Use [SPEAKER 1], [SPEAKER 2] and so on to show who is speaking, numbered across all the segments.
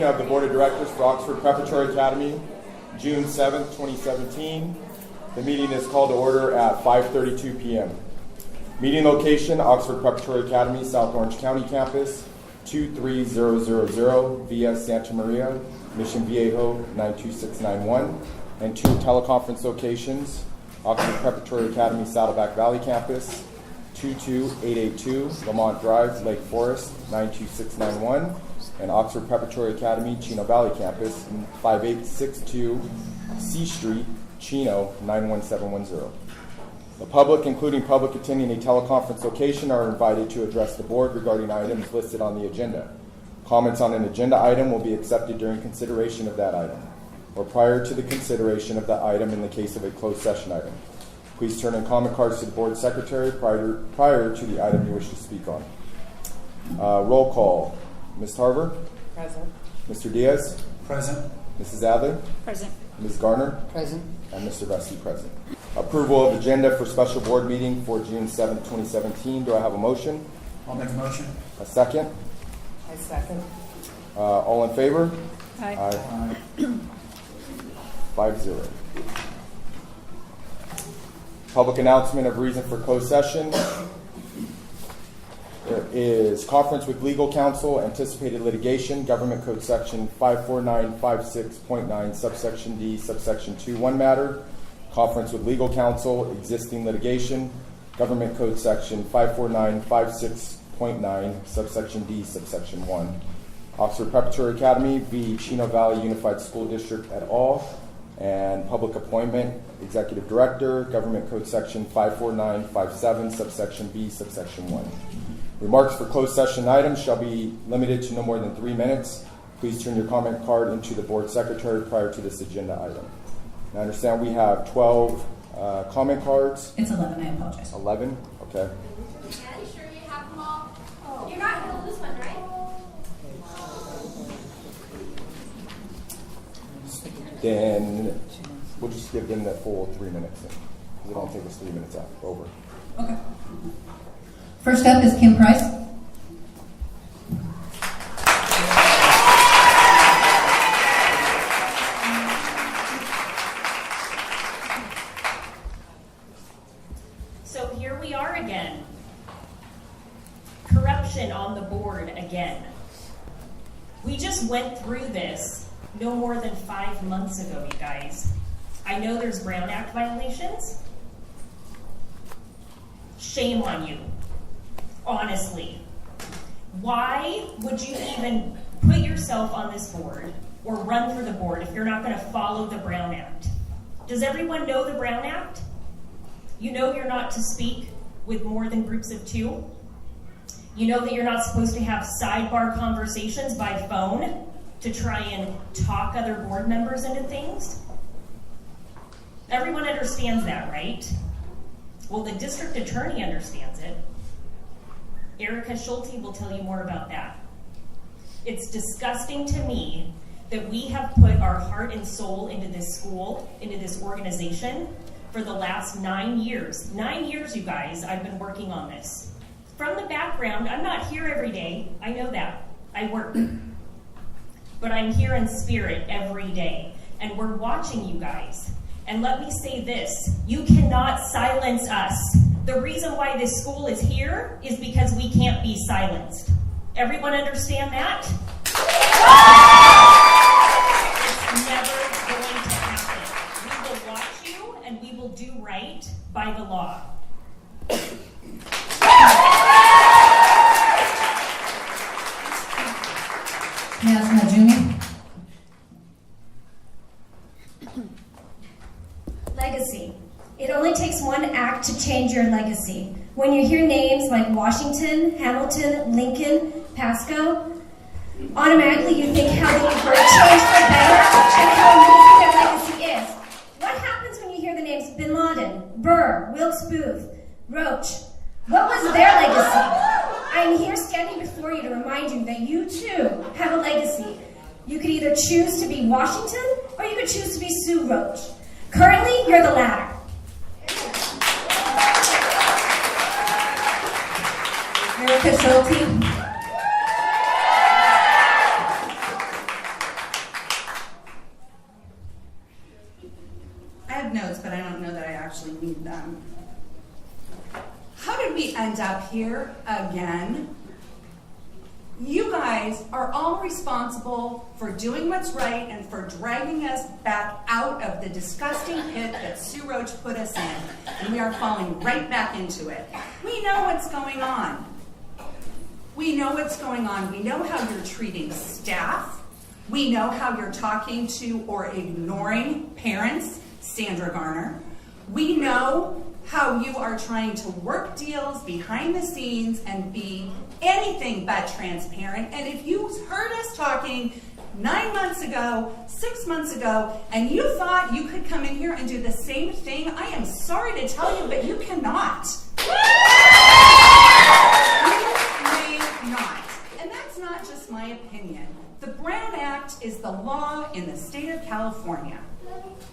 [SPEAKER 1] Of the Board of Directors for Oxford Preparatory Academy, June 7th, 2017. The meeting is called to order at 5:32 p.m. Meeting location, Oxford Preparatory Academy, South Orange County Campus, 23000 via Santa Maria, Mission Viejo 92691, and two teleconference locations, Oxford Preparatory Academy, Saddleback Valley Campus, 22882 Lamont Drive, Lake Forest 92691, and Oxford Preparatory Academy, Chino Valley Campus, 5862 C Street, Chino 91710. The public, including public attending a teleconference location, are invited to address the board regarding items listed on the agenda. Comments on an agenda item will be accepted during consideration of that item, or prior to the consideration of the item in the case of a closed session item. Please turn in comment cards to the board secretary prior to the item you wish to speak on. Roll call. Ms. Tarver?
[SPEAKER 2] Present.
[SPEAKER 1] Mr. Diaz?
[SPEAKER 3] Present.
[SPEAKER 1] Mrs. Adler?
[SPEAKER 2] Present.
[SPEAKER 1] Ms. Garner?
[SPEAKER 2] Present.
[SPEAKER 1] And Mr. Vesey present. Approval of agenda for special board meeting for June 7th, 2017. Do I have a motion?
[SPEAKER 3] I'll make a motion.
[SPEAKER 1] A second?
[SPEAKER 2] I second.
[SPEAKER 1] All in favor?
[SPEAKER 2] Aye.
[SPEAKER 1] Aye. 5-0. Public announcement of reason for closed session. There is conference with legal counsel, anticipated litigation, Government Code Section 54956.9, subsection D, subsection 2, matter. Conference with legal counsel, existing litigation, Government Code Section 54956.9, subsection D, subsection 1. Oxford Preparatory Academy v. Chino Valley Unified School District et al. And public appointment, Executive Director, Government Code Section 54957, subsection B, subsection 1. Remarks for closed session items shall be limited to no more than 3 minutes. Please turn your comment card into the board secretary prior to this agenda item. And I understand we have 12 comment cards.
[SPEAKER 4] It's 11, I apologize.
[SPEAKER 1] 11? Okay.
[SPEAKER 5] Are you sure you have them all? You're not going to lose one, right?
[SPEAKER 1] Then we'll just give them the full 3 minutes then, because it'll take us 3 minutes out. Over.
[SPEAKER 4] Okay. First up is Kim Price.
[SPEAKER 6] So here we are again. Corruption on the board again. We just went through this no more than 5 months ago, you guys. I know there's Brown Act violations. Shame on you. Honestly. Why would you even put yourself on this board or run for the board if you're not going to follow the Brown Act? Does everyone know the Brown Act? You know you're not to speak with more than groups of 2. You know that you're not supposed to have sidebar conversations by phone to try and talk other board members into things. Everyone understands that, right? Well, the district attorney understands it. Erica Schulte will tell you more about that. It's disgusting to me that we have put our heart and soul into this school, into this organization, for the last 9 years. 9 years, you guys, I've been working on this. From the background, I'm not here every day. I know that. I work. But I'm here in spirit every day. And we're watching you guys. And let me say this, you cannot silence us. The reason why this school is here is because we can't be silenced. Everyone understand that? It's never going to happen. We will watch you and we will do right by the law.
[SPEAKER 4] Yes, Najumi.
[SPEAKER 5] Legacy. It only takes one act to change your legacy. When you hear names like Washington, Hamilton, Lincoln, Pasco, automatically you think how they were changed for better and how amazing their legacy is. What happens when you hear the names Bin Laden, Burr, Wilkes Booth, Roach? What was their legacy? I'm here standing before you to remind you that you too have a legacy. You could either choose to be Washington or you could choose to be Sue Roach. Currently, you're the latter.
[SPEAKER 4] Erica Schulte.
[SPEAKER 2] have notes, but I don't know that I actually need them. How did we end up here again? You guys are all responsible for doing what's right and for dragging us back out of the disgusting pit that Sue Roach put us in. And we are falling right back into it. We know what's going on. We know what's going on. We know how you're treating staff. We know how you're talking to or ignoring parents, Sandra Garner. We know how you are trying to work deals behind the scenes and be anything but transparent. And if you heard us talking 9 months ago, 6 months ago, and you thought you could come in here and do the same thing, I am sorry to tell you, but you cannot. You may not. And that's not just my opinion. The Brown Act is the law in the state of California.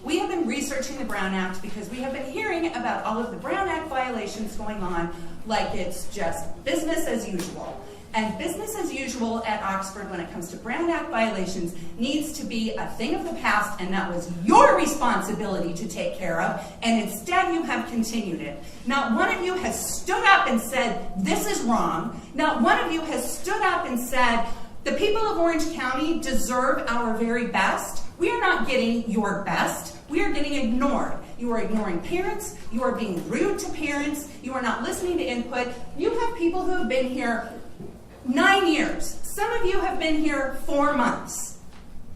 [SPEAKER 2] We have been researching the Brown Act because we have been hearing about all of the Brown Act violations going on like it's just business as usual. And business as usual at Oxford when it comes to Brown Act violations needs to be a thing of the past, and that was your responsibility to take care of, and instead you have continued it. Not one of you has stood up and said, this is wrong. Not one of you has stood up and said, the people of Orange County deserve our very best. We are not getting your best. We are getting ignored. You are ignoring parents. You are being rude to parents. You are not listening to input. You have people who have been here 9 years. Some of you have been here 4 months.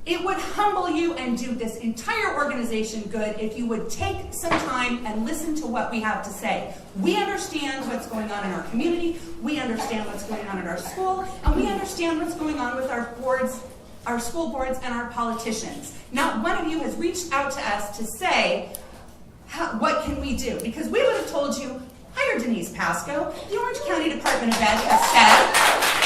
[SPEAKER 2] It would humble you and do this entire organization good if you would take some time and listen to what we have to say. We understand what's going on in our community. We understand what's going on at our school. And we understand what's going on with our boards, our school boards, and our politicians. Not one of you has reached out to us to say, what can we do? Because we would have told you, hire Denise Pasco. The Orange County Department of Ed has said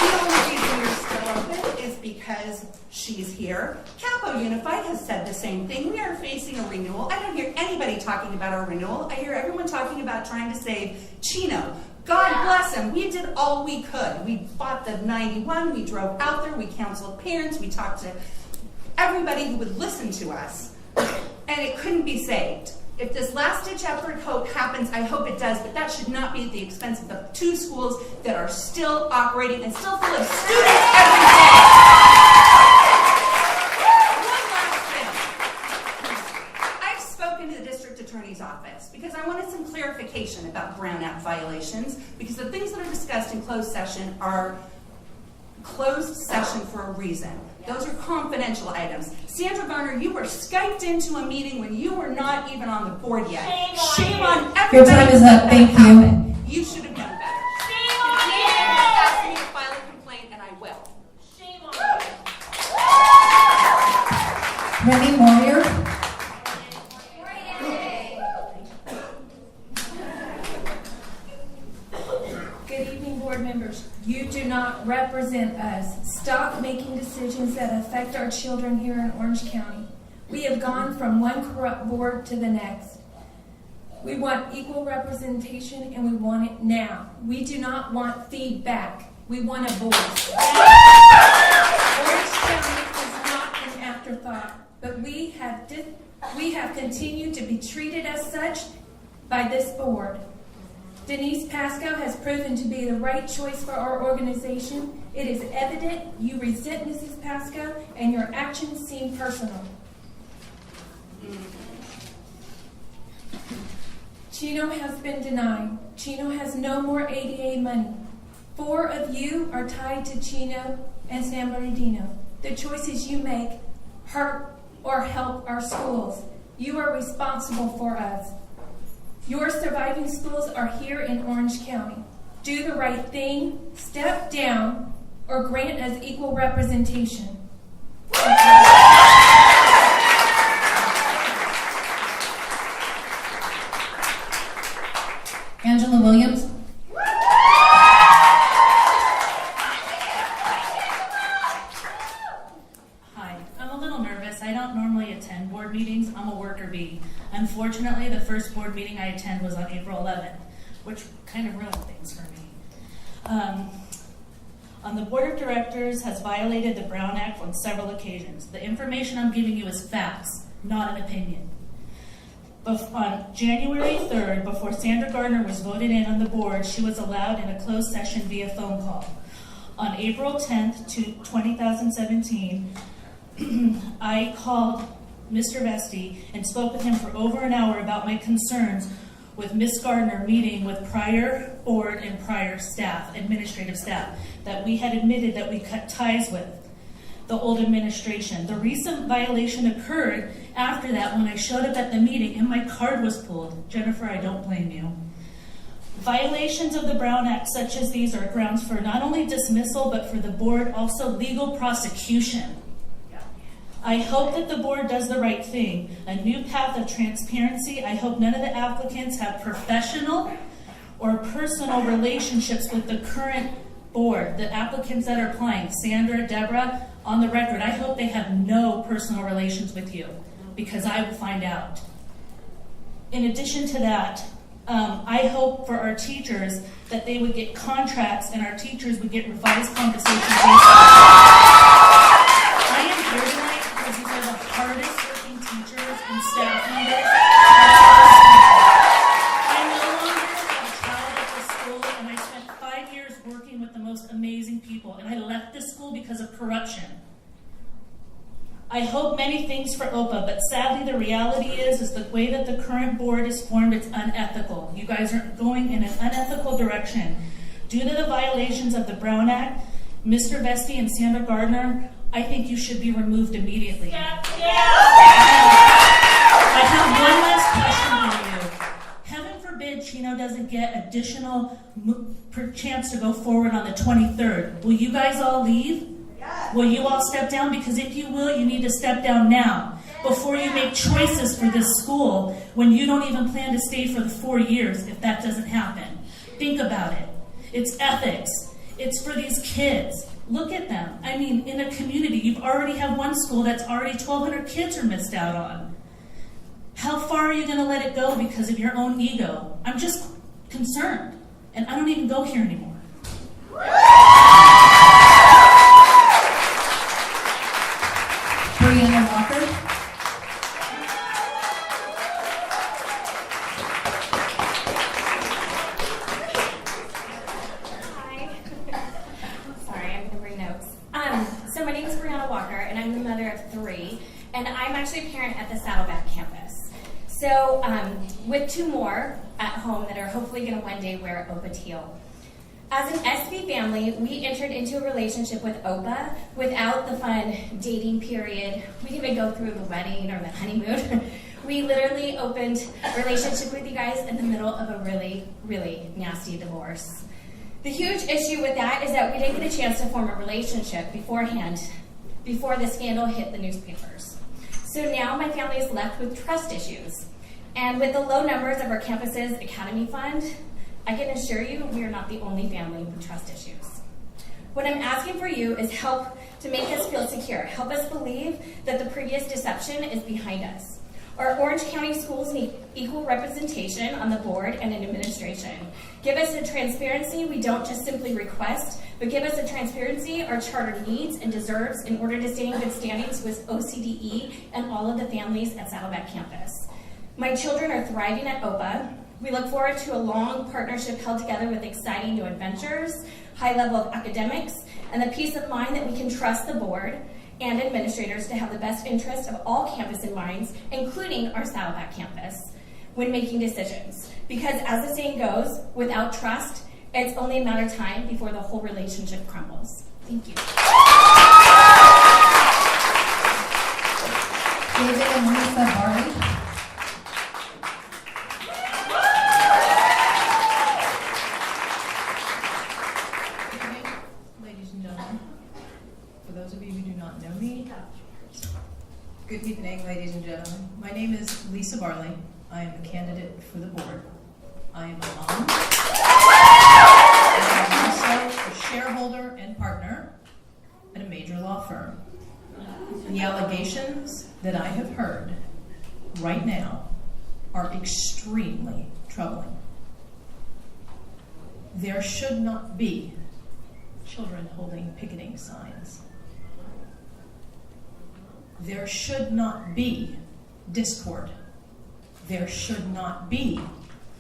[SPEAKER 2] the only reason you're still open is because she's here. Capo Unified has said the same thing. We are facing a renewal. I don't hear anybody talking about our renewal. I hear everyone talking about trying to save Chino. God bless him. We did all we could. We bought the 91. We drove out there. We counseled parents. We talked to everybody who would listen to us. And it couldn't be saved. If this last-ditch effort hope happens, I hope it does, but that should not be at the expense of the 2 schools that are still operating and still full of students every day. One last thing. I've spoken to the district attorney's office because I wanted some clarification about Brown Act violations, because the things that are discussed in closed session are closed session for a reason. Those are confidential items. Sandra Garner, you were Skyped into a meeting when you were not even on the board yet. Shame on everybody.
[SPEAKER 4] Your time is up. Thank you.
[SPEAKER 2] You should have known better.
[SPEAKER 6] Shame on
[SPEAKER 2] You
[SPEAKER 6] you!
[SPEAKER 2] asked me to file a complaint, and I will.
[SPEAKER 6] Shame on you!
[SPEAKER 4] Remy Moyer.
[SPEAKER 3] Good evening, board members. You do not represent us. Stop making decisions that affect our children here in Orange County. We have gone from one corrupt board to the next. We want equal representation, and we want it now. We do not want feedback. We want a voice. Orange County is not an afterthought, but we have continued to be treated as such by this board. Denise Pasco has proven to be the right choice for our organization. It is evident you resent Mrs. Pasco, and your actions seem personal. Chino has been denied. Chino has no more ADA money. 4 of you are tied to Chino and San Bernardino. The choices you make hurt or help our schools. You are responsible for us. Your surviving schools are here in Orange County. Do the right thing, step down, or grant us equal representation.
[SPEAKER 4] Angela Williams.
[SPEAKER 7] Hi, I'm a little nervous. I don't normally attend board meetings. I'm a worker bee. Unfortunately, the first board meeting I attend was on April 11th, which kind of ruined things for me. The board of directors has violated the Brown Act on several occasions. The information I'm giving you is facts, not an opinion. On January 3rd, before Sandra Gardner was voted in on the board, she was allowed in a closed session via phone call. On April 10th, 2017, I called Mr. Vesti and spoke with him for over an hour about my concerns with Ms. Gardner meeting with prior board and prior staff, administrative staff, that we had admitted that we cut ties with the old administration. The recent violation occurred after that when I showed up at the meeting and my card was pulled. Jennifer, I don't blame you. Violations of the Brown Act such as these are grounds for not only dismissal, but for the board also legal prosecution. I hope that the board does the right thing, a new path of transparency. I hope none of the applicants have professional or personal relationships with the current board. The applicants that are applying, Sandra, Deborah, on the record, I hope they have no personal relations with you, because I will find out. In addition to that, I hope for our teachers that they would get contracts and our teachers would get revised compensation based on. I am here tonight because these are the hardest working teachers and staff members. I no longer have a child at this school, and I spent 5 years working with the most amazing people, and I left this school because of corruption. I hope many things for OPA, but sadly the reality is the way that the current board is formed, it's unethical. You guys are going in an unethical direction. Due to the violations of the Brown Act, Mr. Vesti and Sandra Gardner, I think you should be removed immediately. I have one last question for you. Heaven forbid Chino doesn't get additional chance to go forward on the 23rd. Will you guys all leave? Will you all step down? Because if you will, you need to step down now before you make choices for this school when you don't even plan to stay for the 4 years if that doesn't happen. Think about it. It's ethics. It's for these kids. Look at them. I mean, in a community, you've already have one school that's already 1,200 kids are missed out on. How far are you going to let it go because of your own ego? I'm just concerned, and I don't even go here anymore.
[SPEAKER 4] Brianna Walker.
[SPEAKER 8] Hi. Sorry, I'm going to bring notes. So my name is Brianna Walker, and I'm the mother of 3, and I'm actually a parent at the Saddleback campus. So with 2 more at home that are hopefully going to one day wear OPA teal. As an SV family, we entered into a relationship with OPA without the fun dating period. We didn't even go through the wedding or the honeymoon. We literally opened a relationship with you guys in the middle of a really, really nasty divorce. The huge issue with that is that we didn't get a chance to form a relationship beforehand, before the scandal hit the newspapers. So now my family is left with trust issues. And with the low numbers of our campus's academy fund, I can assure you we are not the only family with trust issues. What I'm asking for you is help to make us feel secure. Help us believe that the previous deception is behind us. Our Orange County schools need equal representation on the board and in administration. Give us a transparency we don't just simply request, but give us a transparency our charter needs and deserves in order to stay in good standings with OCDE and all of the families at Saddleback campus. My children are thriving at OPA. We look forward to a long partnership held together with exciting new adventures, high level of academics, and the peace of mind that we can trust the board and administrators to have the best interest of all campus in mind, including our Saddleback campus, when making decisions. Because as the saying goes, without trust, it's only a matter of time before the whole relationship crumbles. Thank you.
[SPEAKER 4] David and Lisa Barley.
[SPEAKER 9] Good evening, ladies and gentlemen. My name is Lisa Barley. I am a candidate for the board. I am a mom. I am also a shareholder and partner at a major law firm. The allegations that I have heard right now are extremely troubling. There should not be children holding picketing signs. There should not be discord there should not be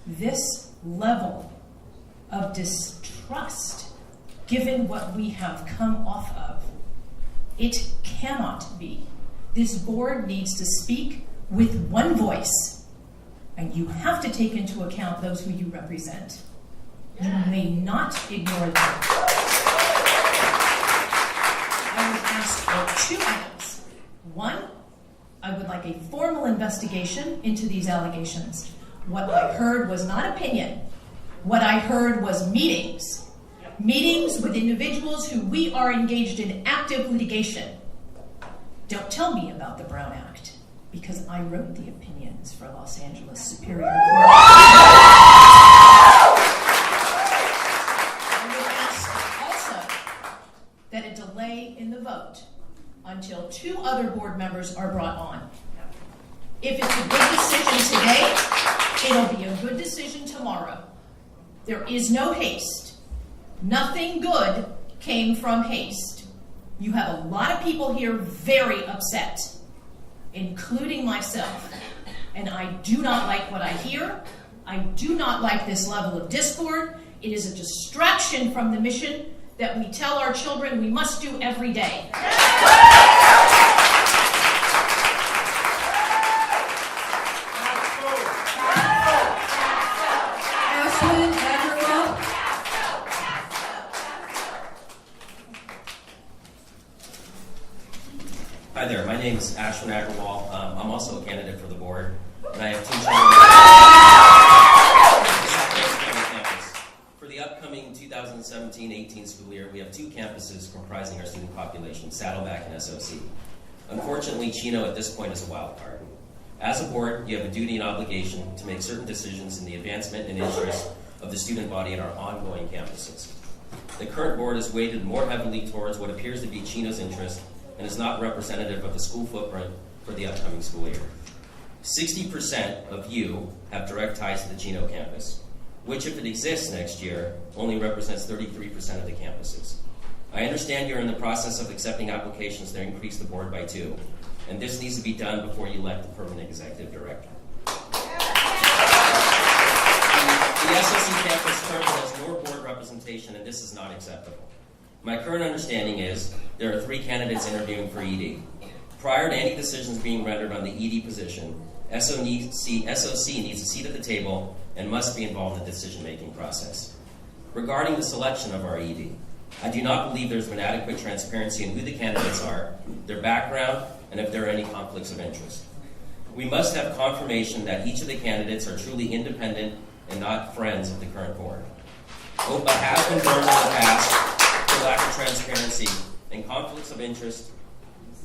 [SPEAKER 9] this level of distrust given what we have come off of. It cannot be. This board needs to speak with one voice, and you have to take into account those who you represent. You may not ignore them. I would ask for 2 items. 1, I would like a formal investigation into these allegations. What I heard was not opinion. What I heard was meetings. Meetings with individuals who we are engaged in active litigation. Don't tell me about the Brown Act, because I wrote the opinions for Los Angeles Superior Court. I would ask also that a delay in the vote until 2 other board members are brought on. If it's a good decision today, it'll be a good decision tomorrow. There is no haste. Nothing good came from haste. You have a lot of people here very upset, including myself. And I do not like what I hear. I do not like this level of discord. It is a distraction from the mission that we tell our children we must do every day.
[SPEAKER 10] Hi there, my name is Ashwin Agrawal. I'm also a candidate for the board, and I have 2 children. For the upcoming 2017-18 school year, we have 2 campuses comprising our student population, Saddleback and SOC. Unfortunately, Chino at this point is a wild card. As a board, you have a duty and obligation to make certain decisions in the advancement and interest of the student body at our ongoing campuses. The current board is weighted more heavily towards what appears to be Chino's interest and is not representative of the school footprint for the upcoming school year. 60% of you have direct ties to the Chino campus, which, if it exists next year, only represents 33% of the campuses. I understand you're in the process of accepting applications to increase the board by 2, and this needs to be done before you elect the permanent executive director. The SOC campus currently has more board representation, and this is not acceptable. My current understanding is there are 3 candidates interviewing for ED. Prior to any decisions being rendered on the ED position, SOC needs a seat at the table and must be involved in the decision-making process. Regarding the selection of our ED, I do not believe there's been adequate transparency in who the candidates are, their background, and if there are any conflicts of interest. We must have confirmation that each of the candidates are truly independent and not friends of the current board. OPA has been burned in the past for lack of transparency and conflicts of interest,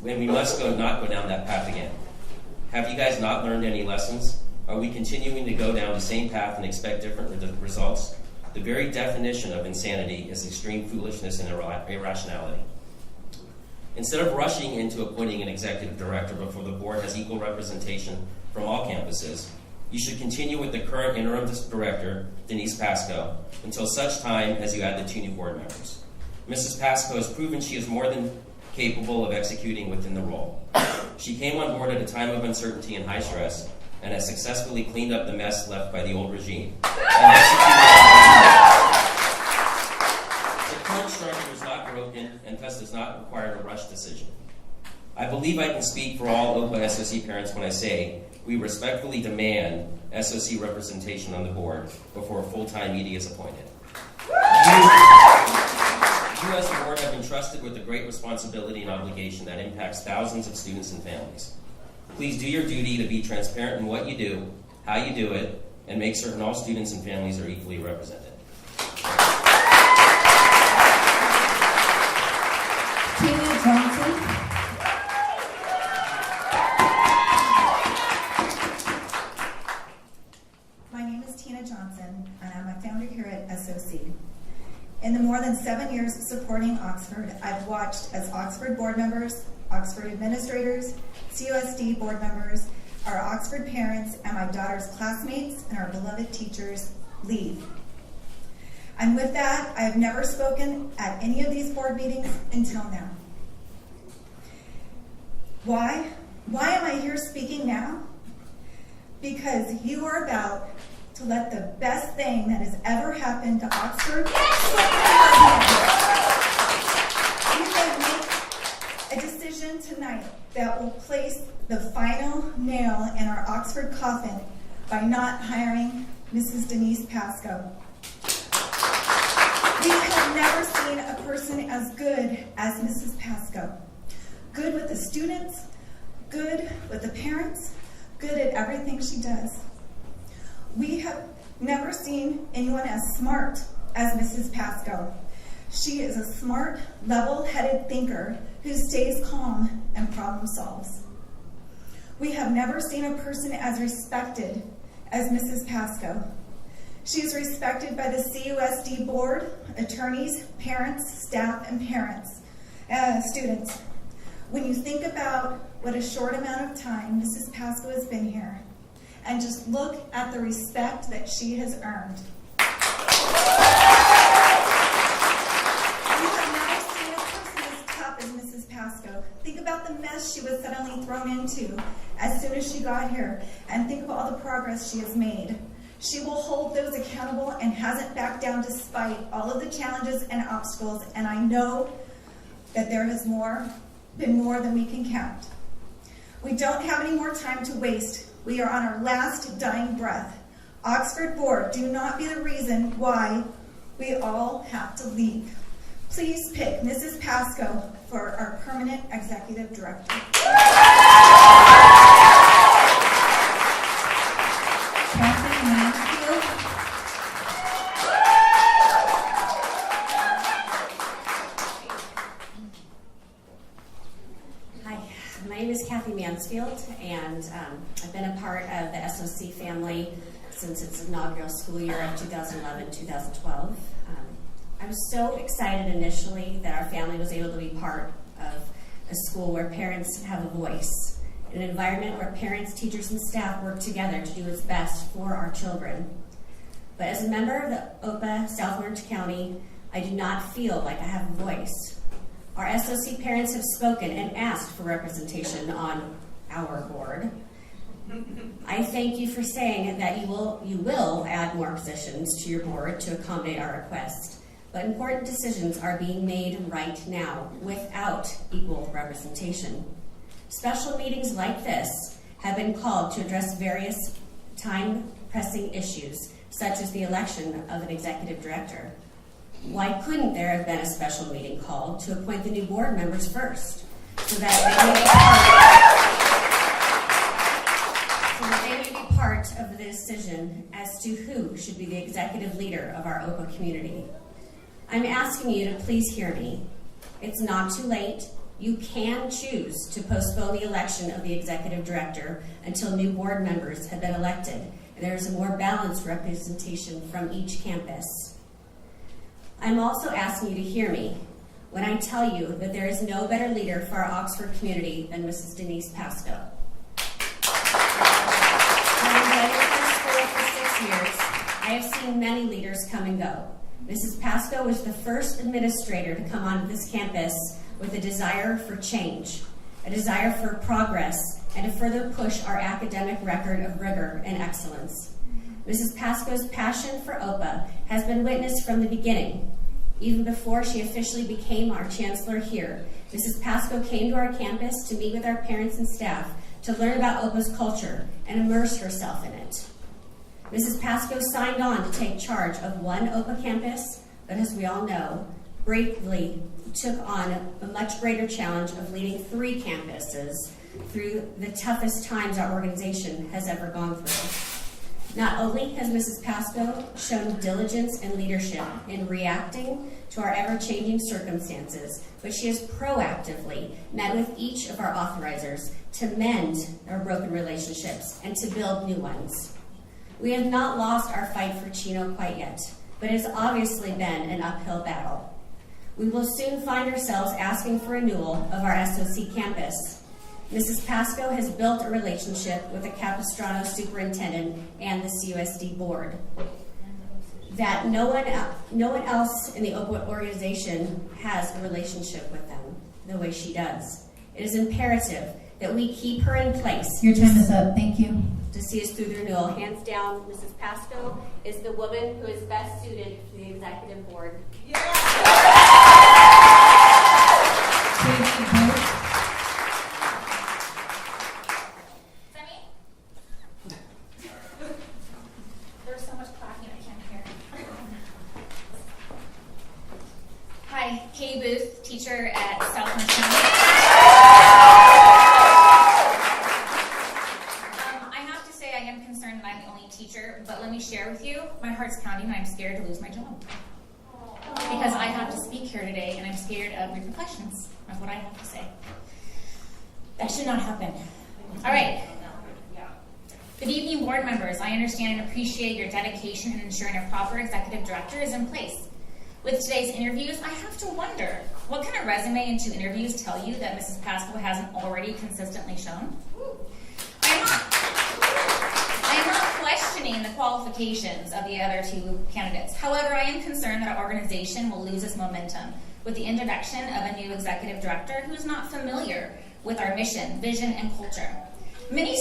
[SPEAKER 10] when we must not go down that path again. Have you guys not learned any lessons? Are we continuing to go down the same path and expect different results? The very definition of insanity is extreme foolishness and irrationality. Instead of rushing into appointing an executive director before the board has equal representation from all campuses, you should continue with the current interim director, Denise Pasco, until such time as you add the 2 new board members. Mrs. Pasco has proven she is more than capable of executing within the role. She came on board at a time of uncertainty and high stress and has successfully cleaned up the mess left by the old regime. And the current structure is not broken and thus does not require a rushed decision. I believe I can speak for all OPA SOC parents when I say we respectfully demand SOC representation on the board before a full-time ED is appointed. You as a board have been trusted with a great responsibility and obligation that impacts thousands of students and families. Please do your duty to be transparent in what you do, how you do it, and make certain all students and families are equally represented.
[SPEAKER 4] Tina Johnson.
[SPEAKER 11] My name is Tina Johnson, and I'm a founder here at SOC. In the more than 7 years of supporting Oxford, I've watched as Oxford board members, Oxford administrators, CUSD board members, our Oxford parents, and my daughter's classmates and our beloved teachers leave. And with that, I have never spoken at any of these board meetings until now. Why? Why am I here speaking now? because you are about to let the best thing that has ever happened to Oxford. You may make a decision tonight that will place the final nail in our Oxford coffin by not hiring Mrs. Denise Pasco. We have never seen a person as good as Mrs. Pasco. Good with the students, good with the parents, good at everything she does. We have never seen anyone as smart as Mrs. Pasco. She is a smart, level-headed thinker who stays calm and problem solves. We have never seen a person as respected as Mrs. Pasco. She is respected by the CUSD board, attorneys, parents, staff, and students. When you think about what a short amount of time Mrs. Pasco has been here, and just look at the respect that she has earned. You have never seen a person as tough as Mrs. Pasco. Think about the mess she was suddenly thrown into as soon as she got here, and think of all the progress she has made. She will hold those accountable and hasn't backed down despite all of the challenges and obstacles, and I know that there has been more than we can count. We don't have any more time to waste. We are on our last dying breath. Oxford Board, do not be the reason why we all have to leave. Please pick Mrs. Pasco for our permanent executive director.
[SPEAKER 4] Kathy Mansfield.
[SPEAKER 12] Hi, my name is Kathy Mansfield, and I've been a part of the SOC family since its inaugural school year of 2011-2012. I was so excited initially that our family was able to be part of a school where parents have a voice, an environment where parents, teachers, and staff work together to do what's best for our children. But as a member of the OPA South Orange County, I do not feel like I have a voice. Our SOC parents have spoken and asked for representation on our board. I thank you for saying that you will add more positions to your board to accommodate our request. But important decisions are being made right now without equal representation. Special meetings like this have been called to address various time-pressing issues, such as the election of an executive director. Why couldn't there have been a special meeting called to appoint the new board members first, so that they may be part of the decision as to who should be the executive leader of our OPA community? I'm asking you to please hear me. It's not too late. You can choose to postpone the election of the executive director until new board members have been elected and there is a more balanced representation from each campus. I'm also asking you to hear me when I tell you that there is no better leader for our Oxford community than Mrs. Denise Pasco. Having been in this school for 6 years, I have seen many leaders come and go. Mrs. Pasco was the first administrator to come onto this campus with a desire for change, a desire for progress, and to further push our academic record of rigor and excellence. Mrs. Pasco's passion for OPA has been witnessed from the beginning. Even before she officially became our chancellor here, Mrs. Pasco came to our campus to meet with our parents and staff to learn about OPA's culture and immerse herself in it. Mrs. Pasco signed on to take charge of one OPA campus, but as we all know, bravely took on a much greater challenge of leading 3 campuses through the toughest times our organization has ever gone through. Not only has Mrs. Pasco shown diligence and leadership in reacting to our ever-changing circumstances, but she has proactively met with each of our authorizers to mend our broken relationships and to build new ones. We have not lost our fight for Chino quite yet, but it has obviously been an uphill battle. We will soon find ourselves asking for renewal of our SOC campus. Mrs. Pasco has built a relationship with the Capistrano superintendent and the CUSD board that no one else in the OPA organization has a relationship with them the way she does. It is imperative
[SPEAKER 8] that we keep her in place.
[SPEAKER 4] Your time is up. Thank you.
[SPEAKER 8] To see us through the renewal. Hands down, Mrs. Pasco is the woman who is best suited for the executive board.
[SPEAKER 4] Please vote.
[SPEAKER 13] There's so much clapping I can't hear. Hi, Katie Booth, teacher at South Orange County. I have to say I am concerned that I'm the only teacher, but let me share with you, my heart's pounding and I'm scared to lose my job. Because I have to speak here today and I'm scared of repercussions of what I have to say. That should not happen. All right. Good evening, board members. I understand and appreciate your dedication in ensuring a proper executive director is in place. With today's interviews, I have to wonder, what kind of resume and 2 interviews tell you that Mrs. Pasco hasn't already consistently shown? I am not questioning the qualifications of the other 2 candidates. However, I am concerned that our organization will lose its momentum with the introduction of a new executive director who is not familiar with our mission, vision, and culture. Many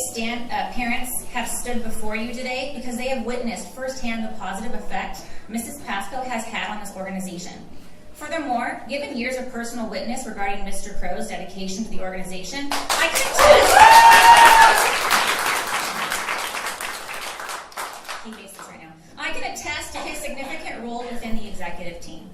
[SPEAKER 13] parents have stood before you today because they have witnessed firsthand the positive effect Mrs. Pasco has had on this organization. Furthermore, given years of personal witness regarding Mr. Crow's dedication to the organization, I can attest to his significant role within the executive team.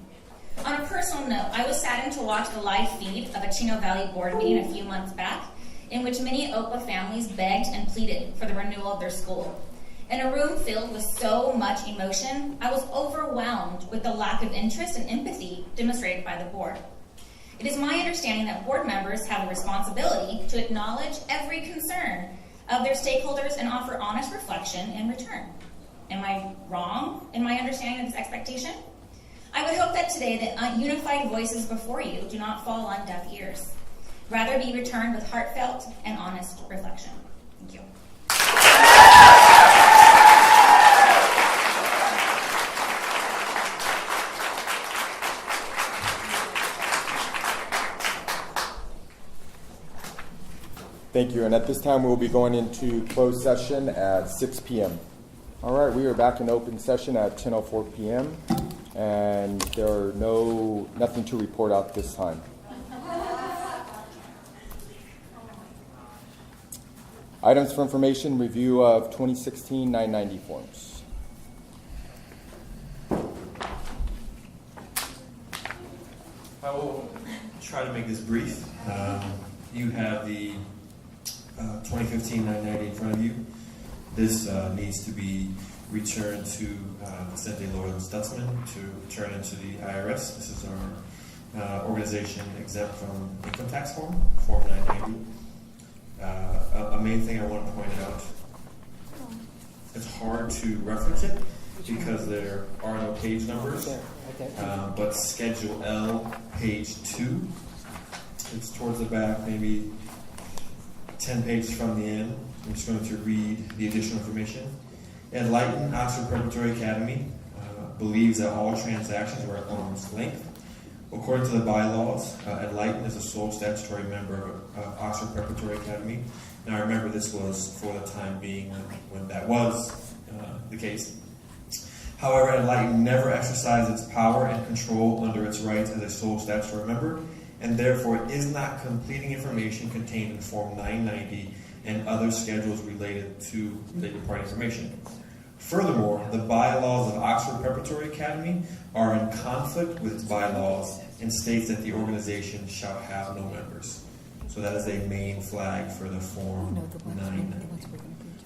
[SPEAKER 13] On a personal note, I was saddened to watch the live feed of a Chino Valley board meeting a few months back in which many OPA families begged and pleaded for the renewal of their school. In a room filled with so much emotion, I was overwhelmed with the lack of interest and empathy demonstrated by the board. It is my understanding that board members have a responsibility to acknowledge every concern of their stakeholders and offer honest reflection in return. Am I wrong in my understanding of this expectation? I would hope that today the unified voices before you do not fall on deaf ears. Rather be returned with heartfelt and honest reflection. Thank you.
[SPEAKER 1] Thank you. And at this time, we'll be going into closed session at 6 p.m. All right, we are back in open session at 10:04 p.m. and there are nothing to report out this time. Items for information, review of 2016-990 forms.
[SPEAKER 14] I will try to make this brief. You have the 2015-990 in front of you. This needs to be returned to Vicente Lloyd Stutzman to return into the IRS. This is our organization exempt from income tax form 990. A main thing I want to point out, it's hard to reference it because there are no page numbers, but Schedule L, page 2, it's towards the back, maybe 10 pages from the end. I'm just going to read the additional information. Enlighten Oxford Preparatory Academy believes that all transactions are at arm's length. According to the bylaws, Enlighten is a sole statutory member of Oxford Preparatory Academy. Now remember, this was for the time being when that was the case. However, Enlighten never exercised its power and control under its rights as a sole statutory member, and therefore is not completing information contained in Form 990 and other schedules related to related party information. Furthermore, the bylaws of Oxford Preparatory Academy are in conflict with its bylaws and states that the organization shall have no members. So that is a main flag for the Form 990.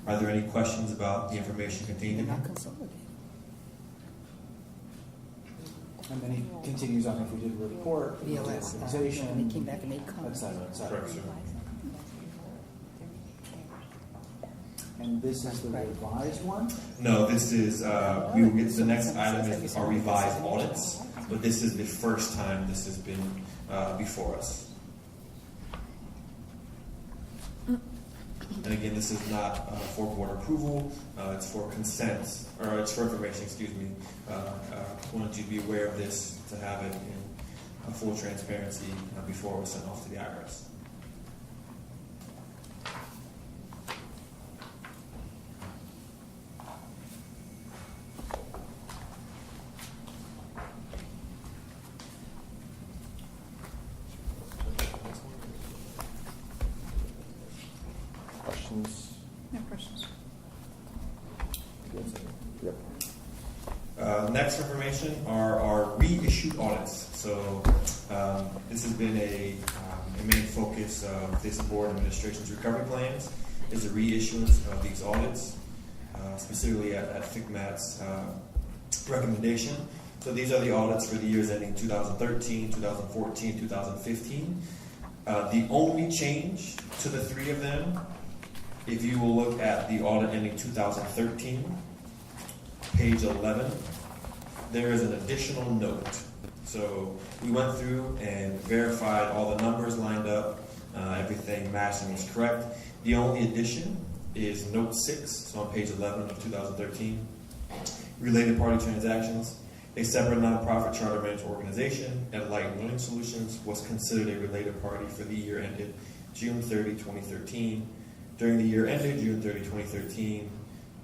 [SPEAKER 14] Are there any questions about the information contained in it?
[SPEAKER 15] And then he continues on if we did a report, organization, et cetera, et cetera.
[SPEAKER 14] Correct, sir.
[SPEAKER 15] And this is the revised one?
[SPEAKER 14] No, this is, we will get to the next item is our revised audits, but this is the first time this has been before us. And again, this is not for board approval, it's for consent, or it's for information, excuse me. Wanted you to be aware of this, to have it in full transparency before it was sent off to the IRS.
[SPEAKER 1] questions?
[SPEAKER 16] No questions.
[SPEAKER 1] Yep.
[SPEAKER 14] Next information are our reissued audits. So this has been a main focus of this board administration's recovery plans is the reissuance of these audits, specifically at FICMAT's recommendation. So these are the audits for the years ending 2013, 2014, 2015. The only change to the three of them, if you will look at the audit ending 2013, page 11, there is an additional note. So we went through and verified all the numbers lined up, everything matched and was correct. The only addition is note 6, so on page 11 of 2013, related party transactions. A separate nonprofit charter managed organization, Enlightened Learning Solutions, was considered a related party for the year ended June 30, 2013. During the year ended June 30, 2013,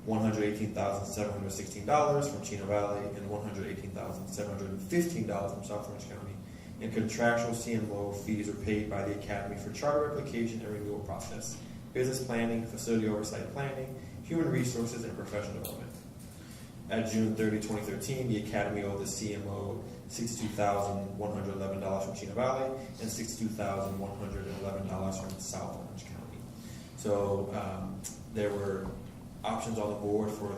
[SPEAKER 14] $118,716 from Chino Valley and $118,715 from South Orange County in contractual CMO fees are paid by the Academy for charter replication and renewal process, business planning, facility oversight planning, human resources, and professional development. At June 30, 2013, the Academy owed the CMO $62,111 from Chino Valley and $62,111 from South Orange County. So there were options on the board for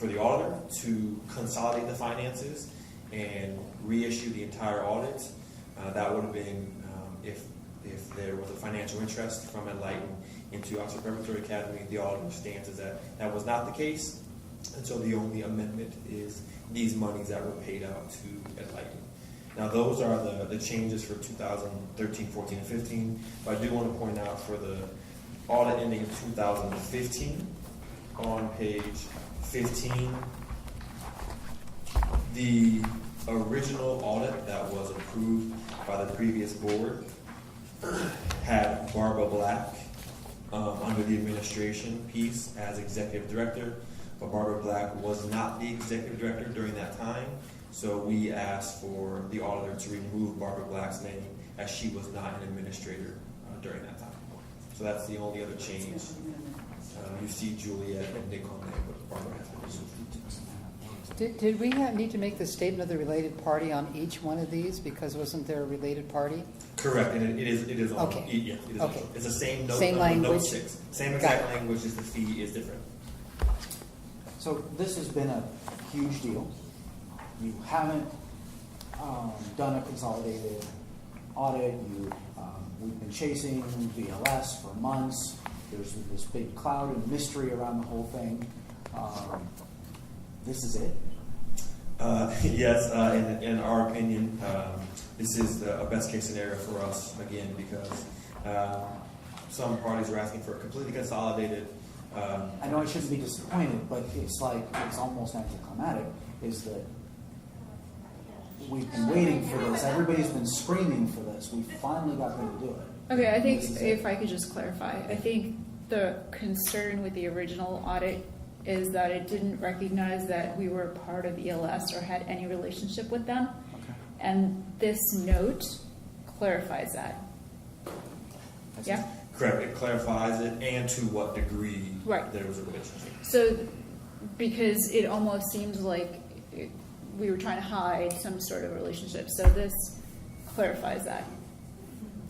[SPEAKER 14] the auditor to consolidate the finances and reissue the entire audit. That would have been if there was a financial interest from Enlighten into Oxford Preparatory Academy. The auditor's stance is that that was not the case. And so the only amendment is these monies that were paid out to Enlighten. Now those are the changes for 2013, 14, and 15. But I do want to point out for the audit ending in 2015, on page 15, the original audit that was approved by the previous board had Barbara Black under the administration piece as executive director. But Barbara Black was not the executive director during that time, so we asked for the auditor to remove Barbara Black's name as she was not an administrator during that time. So that's the only other change. You see Juliet and Nick on there, but Barbara has been removed.
[SPEAKER 16] Did we need to make the statement of the related party on each one of these because wasn't there a related party?
[SPEAKER 14] Correct, and it is on.
[SPEAKER 16] Okay.
[SPEAKER 14] Yeah, it is
[SPEAKER 16] okay.
[SPEAKER 14] On. It's the same note.
[SPEAKER 16] Same language.
[SPEAKER 14] Note 6. Same exact language, just the fee is different.
[SPEAKER 15] So this has been a huge deal. You haven't done a consolidated audit. We've been chasing VLS for months. There's this big cloud and mystery around the whole thing. This is it?
[SPEAKER 14] Yes, in our opinion, this is a best case scenario for us, again, because some parties are asking for a completely consolidated.
[SPEAKER 15] I know I shouldn't be disappointed, but it's almost anticlimactic, is that we've been waiting for this. Everybody's been screaming for this. We finally got them to do it.
[SPEAKER 17] Okay, I think if I could just clarify, I think the concern with the original audit is that it didn't recognize that we were part of ELS or had any relationship with them.
[SPEAKER 15] Okay.
[SPEAKER 17] And this note clarifies that. Yeah?
[SPEAKER 14] Correct. It clarifies it and to what degree
[SPEAKER 17] right.
[SPEAKER 14] there was a relationship.
[SPEAKER 17] So, because it almost seems like we were trying to hide some sort of relationship. So this clarifies that.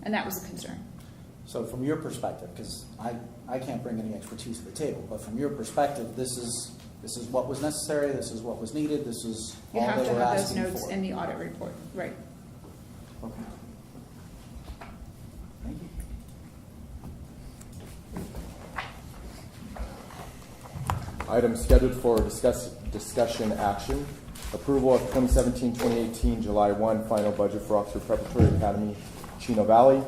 [SPEAKER 17] And that was a concern.
[SPEAKER 15] So from your perspective, because I can't bring any expertise to the table, but from your perspective, this is what was necessary, this is what was needed, this is
[SPEAKER 17] you
[SPEAKER 15] all
[SPEAKER 17] have
[SPEAKER 15] that
[SPEAKER 17] to
[SPEAKER 15] we're
[SPEAKER 17] have those
[SPEAKER 15] asking
[SPEAKER 17] notes
[SPEAKER 15] for.
[SPEAKER 17] in the audit report, right?
[SPEAKER 15] Okay. Thank you.
[SPEAKER 1] Item scheduled for discussion action. Approval of 2017-2018 July 1 final budget for Oxford Preparatory Academy, Chino Valley.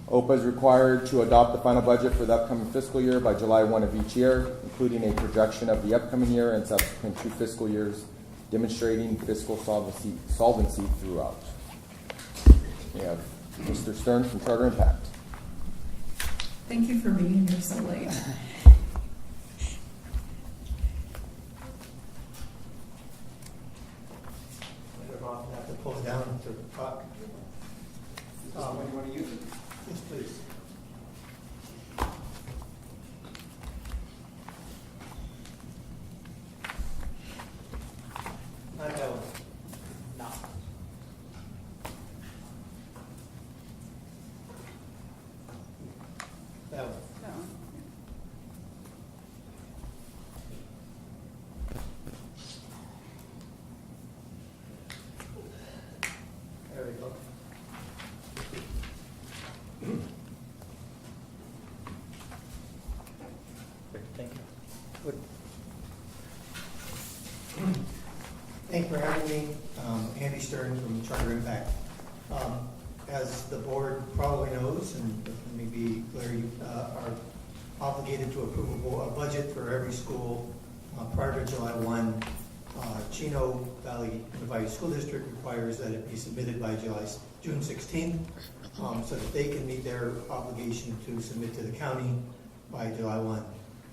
[SPEAKER 1] OPA is required to adopt the final budget for the upcoming fiscal year by July 1 of each year, including a projection of the upcoming year and subsequent 2 fiscal years, demonstrating fiscal solvency throughout. We have Mr. Stern from Charter Impact.
[SPEAKER 2] Thank you for being here so late.
[SPEAKER 18] I have to close down to talk. You want to use it? Yes, please. That one. There we go. Great, thank you. Thank you for having me. Andy Stern from Charter Impact. As the board probably knows, and let me be clear, you are obligated to approve a budget for every school prior to July 1. Chino Valley Unified School District requires that it be submitted by June 16th, so that they can meet their obligation to submit to the county by July 1.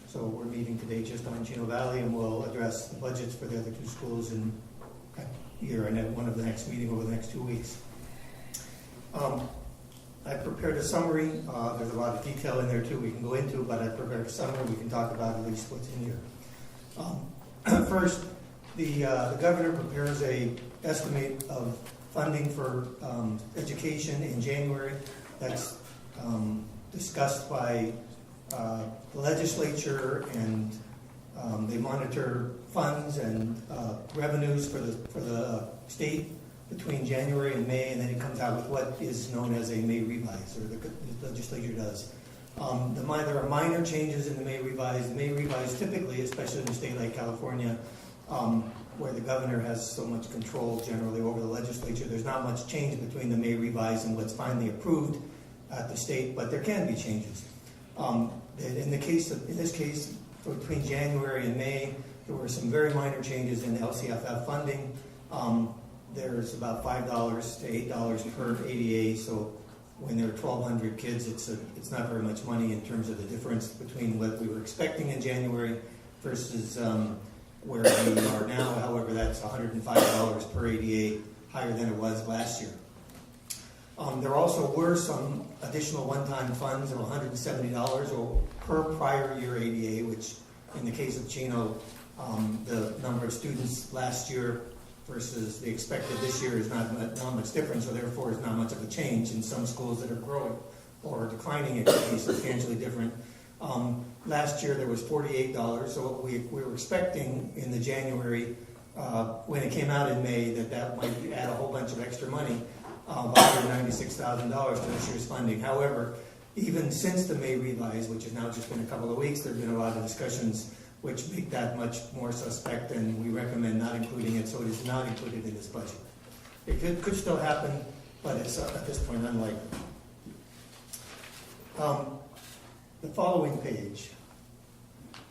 [SPEAKER 18] So we're meeting today just on Chino Valley, and we'll address the budgets for the other two schools in either in one of the next meeting over the next 2 weeks. I prepared a summary. There's a lot of detail in there too we can go into, but I prepared a summary. We can talk about at least what's in here. First, the governor prepares a estimate of funding for education in January. That's discussed by the legislature, and they monitor funds and revenues for the state between January and May, and then it comes out with what is known as a May revise, or the legislature does. There are minor changes in the May revise. The May revise typically, especially in a state like California, where the governor has so much control generally over the legislature, there's not much change between the May revise and what's finally approved at the state, but there can be changes. In this case, between January and May, there were some very minor changes in LCFF funding. There's about $5 to $8 per ADA, so when there are 1,200 kids, it's not very much money in terms of the difference between what we were expecting in January versus where we are now. However, that's $105 per ADA, higher than it was last year. There also were some additional one-time funds of $170 per prior year ADA, which in the case of Chino, the number of students last year versus the expected this year is not much different, so therefore is not much of a change. In some schools that are growing or declining, it could be substantially different. Last year there was $48, so what we were expecting in the January, when it came out in May, that might add a whole bunch of extra money, $196,000 to this year's funding. However, even since the May revise, which has now just been a couple of weeks, there have been a lot of discussions which make that much more suspect, and we recommend not including it, so it is not included in this budget. It could still happen, but it's at this point unlikely. The following page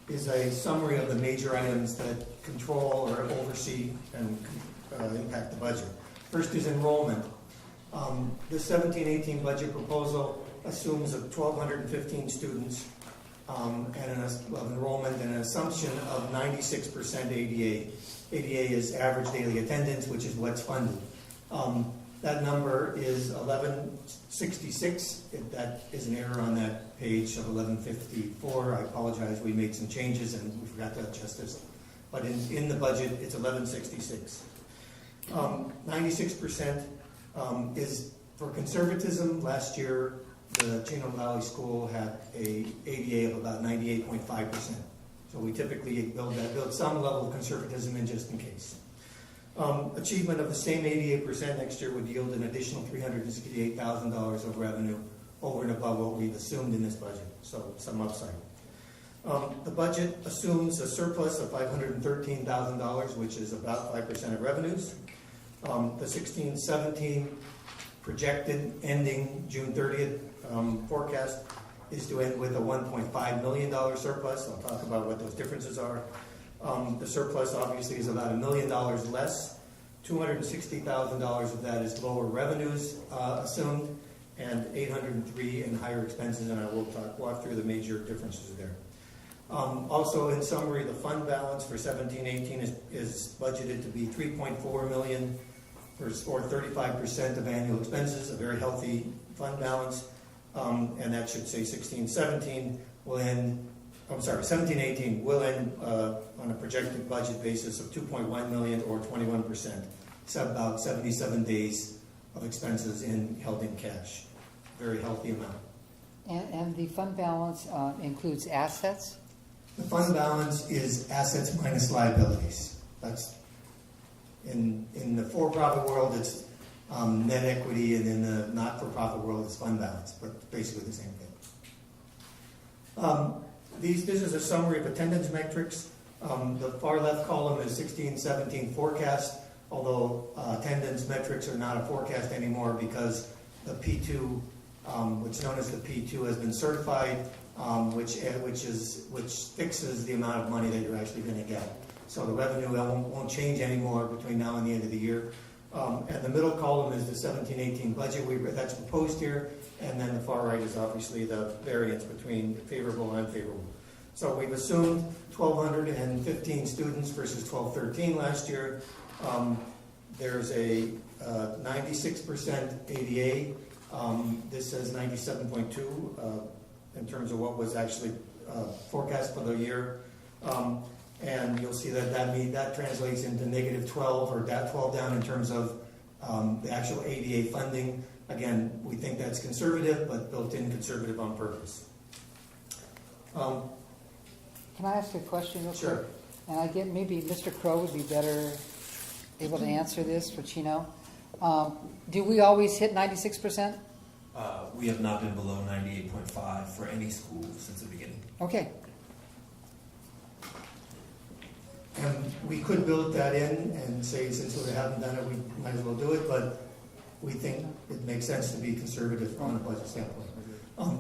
[SPEAKER 18] is a summary of the major items that control or oversee and impact the budget. First is enrollment. The 17-18 budget proposal assumes 1,215 students and of enrollment and an assumption of 96% ADA. ADA is average daily attendance, which is what's funded. That number is 1166. That is an error on that page of 1154. I apologize. We made some changes and we forgot to adjust this. But in the budget, it's 1166. 96% is for conservatism. Last year, the Chino Valley School had a ADA of about 98.5%. So we typically build some level of conservatism in just in case. Achievement of the same 88% next year would yield an additional $368,000 of revenue over and above what we've assumed in this budget, so some upside. The budget assumes a surplus of $513,000, which is about 5% of revenues. The 16-17 projected ending June 30th forecast is to end with a $1.5 million surplus. I'll talk about what those differences are. The surplus obviously is about $1 million less. $260,000 of that is lower revenues assumed, and $803 in higher expenses, and I will walk through the major differences there. Also, in summary, the fund balance for 17-18 is budgeted to be $3.4 million, or 35% of annual expenses, a very healthy fund balance, and that should say 16-17 will end. 17-18 will end on a projected budget basis of $2.1 million or 21%. It's about 77 days of expenses held in cash. Very healthy amount.
[SPEAKER 16] And the fund balance includes assets?
[SPEAKER 18] The fund balance is assets minus liabilities. That's in the for-profit world, it's net equity, and in the not-for-profit world, it's fund balance, but basically the same thing. This is a summary of attendance metrics. The far left column is 16-17 forecast, although attendance metrics are not a forecast anymore because the P2, which is known as the P2, has been certified, which fixes the amount of money that you're actually going to get. So the revenue won't change anymore between now and the end of the year. And the middle column is the 17-18 budget that's proposed here, and then the far right is obviously the variance between favorable and unfavorable. So we've assumed 1,215 students versus 1,213 last year. There's a 96% ADA. This says 97.2 in terms of what was actually forecast for the year. And you'll see that translates into -12 or that 12 down in terms of the actual ADA funding. Again, we think that's conservative, but built in conservative on purpose.
[SPEAKER 16] Can I ask a question real quick?
[SPEAKER 18] Sure.
[SPEAKER 16] And I get maybe Mr. Crow would be better able to answer this for Chino. Do we always hit 96%?
[SPEAKER 14] We have not been below 98.5 for any school since the beginning.
[SPEAKER 16] Okay.
[SPEAKER 18] And we could build that in and say, since we haven't done it, we might as well do it, but we think it makes sense to be conservative from a budget standpoint.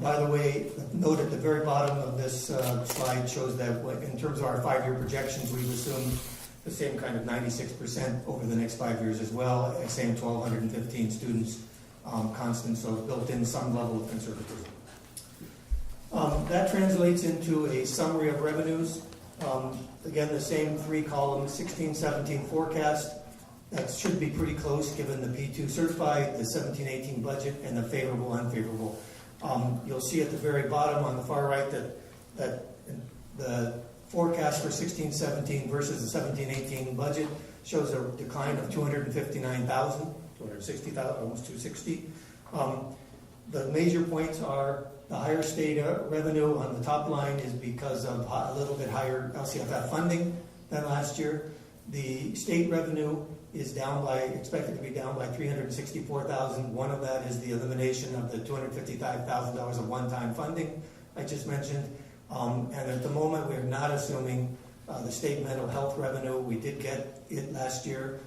[SPEAKER 18] By the way, note at the very bottom of this slide shows that in terms of our 5-year projections, we've assumed the same kind of 96% over the next 5 years as well, same 1,215 students constant, so built in some level of conservatism. That translates into a summary of revenues. Again, the same 3 columns, 16-17 forecast. That should be pretty close given the P2 certified, the 17-18 budget, and the favorable, unfavorable. You'll see at the very bottom on the far right that the forecast for 16-17 versus the 17-18 budget shows a decline of 259,000, 260,000, almost 260. The major points are the higher state revenue on the top line is because of a little bit higher LCFF funding than last year. The state revenue is expected to be down by 364,000. One of that is the elimination of the $255,000 of one-time funding I just mentioned. And at the moment, we're not assuming the state mental health revenue. We did get it last year.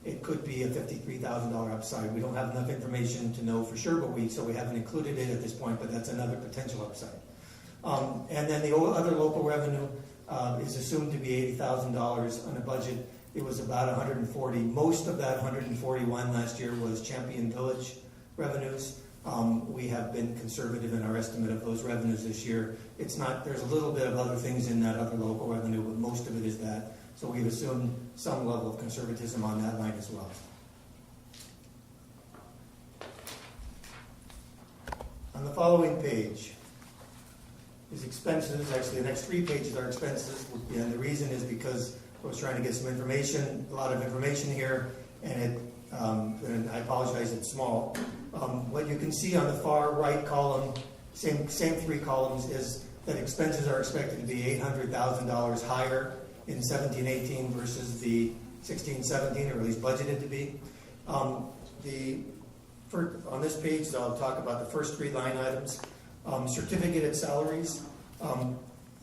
[SPEAKER 18] It could be a $53,000 upside. We don't have enough information to know for sure, so we haven't included it at this point, but that's another potential upside. And then the other local revenue is assumed to be $80,000 on a budget. It was about 140. Most of that 141 last year was Champion Village revenues. We have been conservative in our estimate of those revenues this year. It's not. There's a little bit of other things in that other local revenue, but most of it is that. So we've assumed some level of conservatism on that line as well. On the following page is expenses. Actually, the next 3 pages are expenses, and the reason is because I was trying to get some information, a lot of information here, and I apologize, it's small. What you can see on the far right column, same 3 columns, is that expenses are expected to be $800,000 higher in 17-18 versus the 16-17, or at least budgeted to be. On this page, I'll talk about the first 3 line items. Certificated salaries,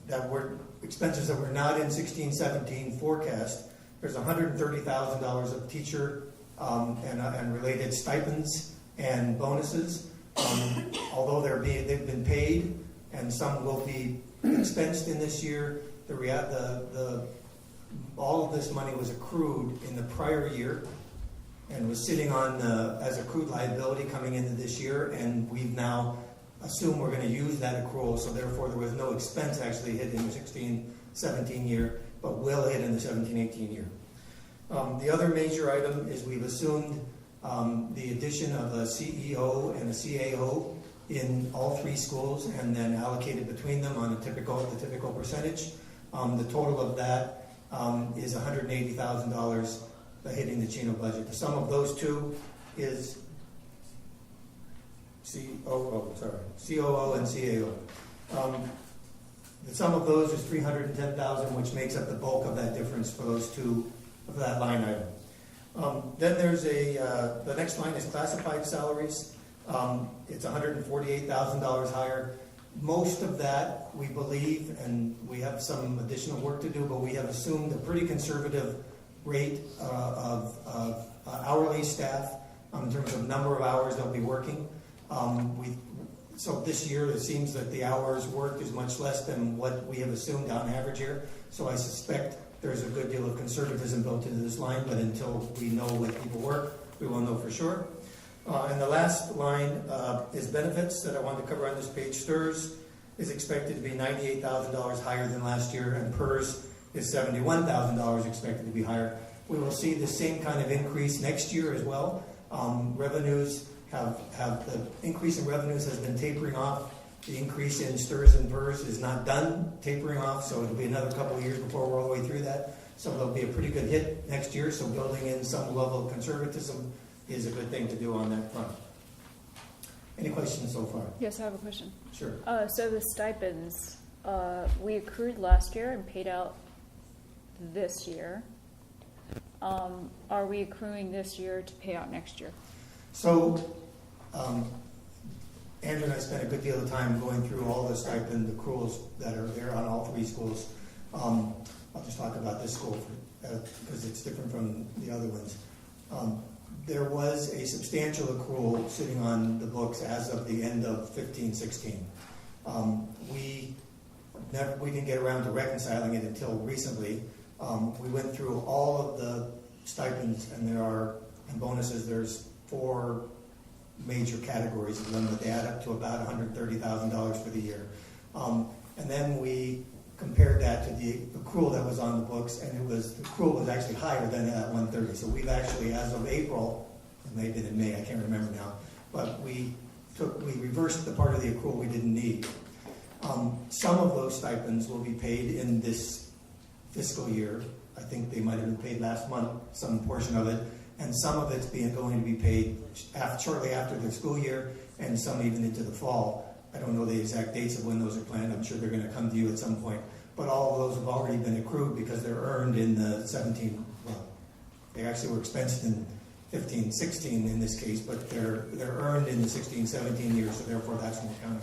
[SPEAKER 18] that were expenses that were not in 16-17 forecast. There's $130,000 of teacher and related stipends and bonuses. Although they've been paid, and some will be expensed in this year. All of this money was accrued in the prior year and was sitting on as accrued liability coming into this year, and we've now assumed we're going to use that accrual, so therefore there was no expense actually hit in the 16-17 year, but will hit in the 17-18 year. The other major item is we've assumed the addition of a CEO and a CAO in all 3 schools, and then allocated between them on the typical percentage. The total of that is $180,000 hitting the Chino budget. The sum of those 2 is COO and CAO. The sum of those is $310,000, which makes up the bulk of that difference for those two, of that line item. Then there's the next line is classified salaries. It's $148,000 higher. Most of that, we believe, and we have some additional work to do, but we have assumed a pretty conservative rate of hourly staff in terms of number of hours they'll be working. So this year, it seems that the hours worked is much less than what we have assumed on average here. So I suspect there's a good deal of conservatism built into this line, but until we know what people work, we won't know for sure. And the last line is benefits that I wanted to cover on this page. STRS is expected to be $98,000 higher than last year, and PERS is $71,000 expected to be higher. We will see the same kind of increase next year as well. Revenues the increase in revenues has been tapering off. The increase in STRS and PERS is not done tapering off, so it'll be another couple of years before we're all the way through that. So there'll be a pretty good hit next year, so building in some level of conservatism is a good thing to do on that front. Any questions so far?
[SPEAKER 17] Yes, I have a question.
[SPEAKER 18] Sure.
[SPEAKER 17] So the stipends, we accrued last year and paid out this year. Are we accruing this year to pay out next year?
[SPEAKER 18] So, Andrew and I spent a good deal of time going through all the stipend accruals that are there on all three schools. I'll just talk about this school because it's different from the other ones. There was a substantial accrual sitting on the books as of the end of 15-16. We didn't get around to reconciling it until recently. We went through all of the stipends, and and bonuses. There's 4 major categories of them, but they add up to about $130,000 for the year. And then we compared that to the accrual that was on the books, and the accrual was actually higher than that 130. So we've actually, as of April, it may have been in May, I can't remember now, but we reversed the part of the accrual we didn't need. Some of those stipends will be paid in this fiscal year. I think they might have been paid last month, some portion of it, and some of it's going to be paid shortly after the school year, and some even into the fall. I don't know the exact dates of when those are planned. I'm sure they're going to come to you at some point. But all of those have already been accrued because they're earned in the they actually were expensed in 15-16 in this case, but they're earned in the 16-17 year, so therefore that's more counted.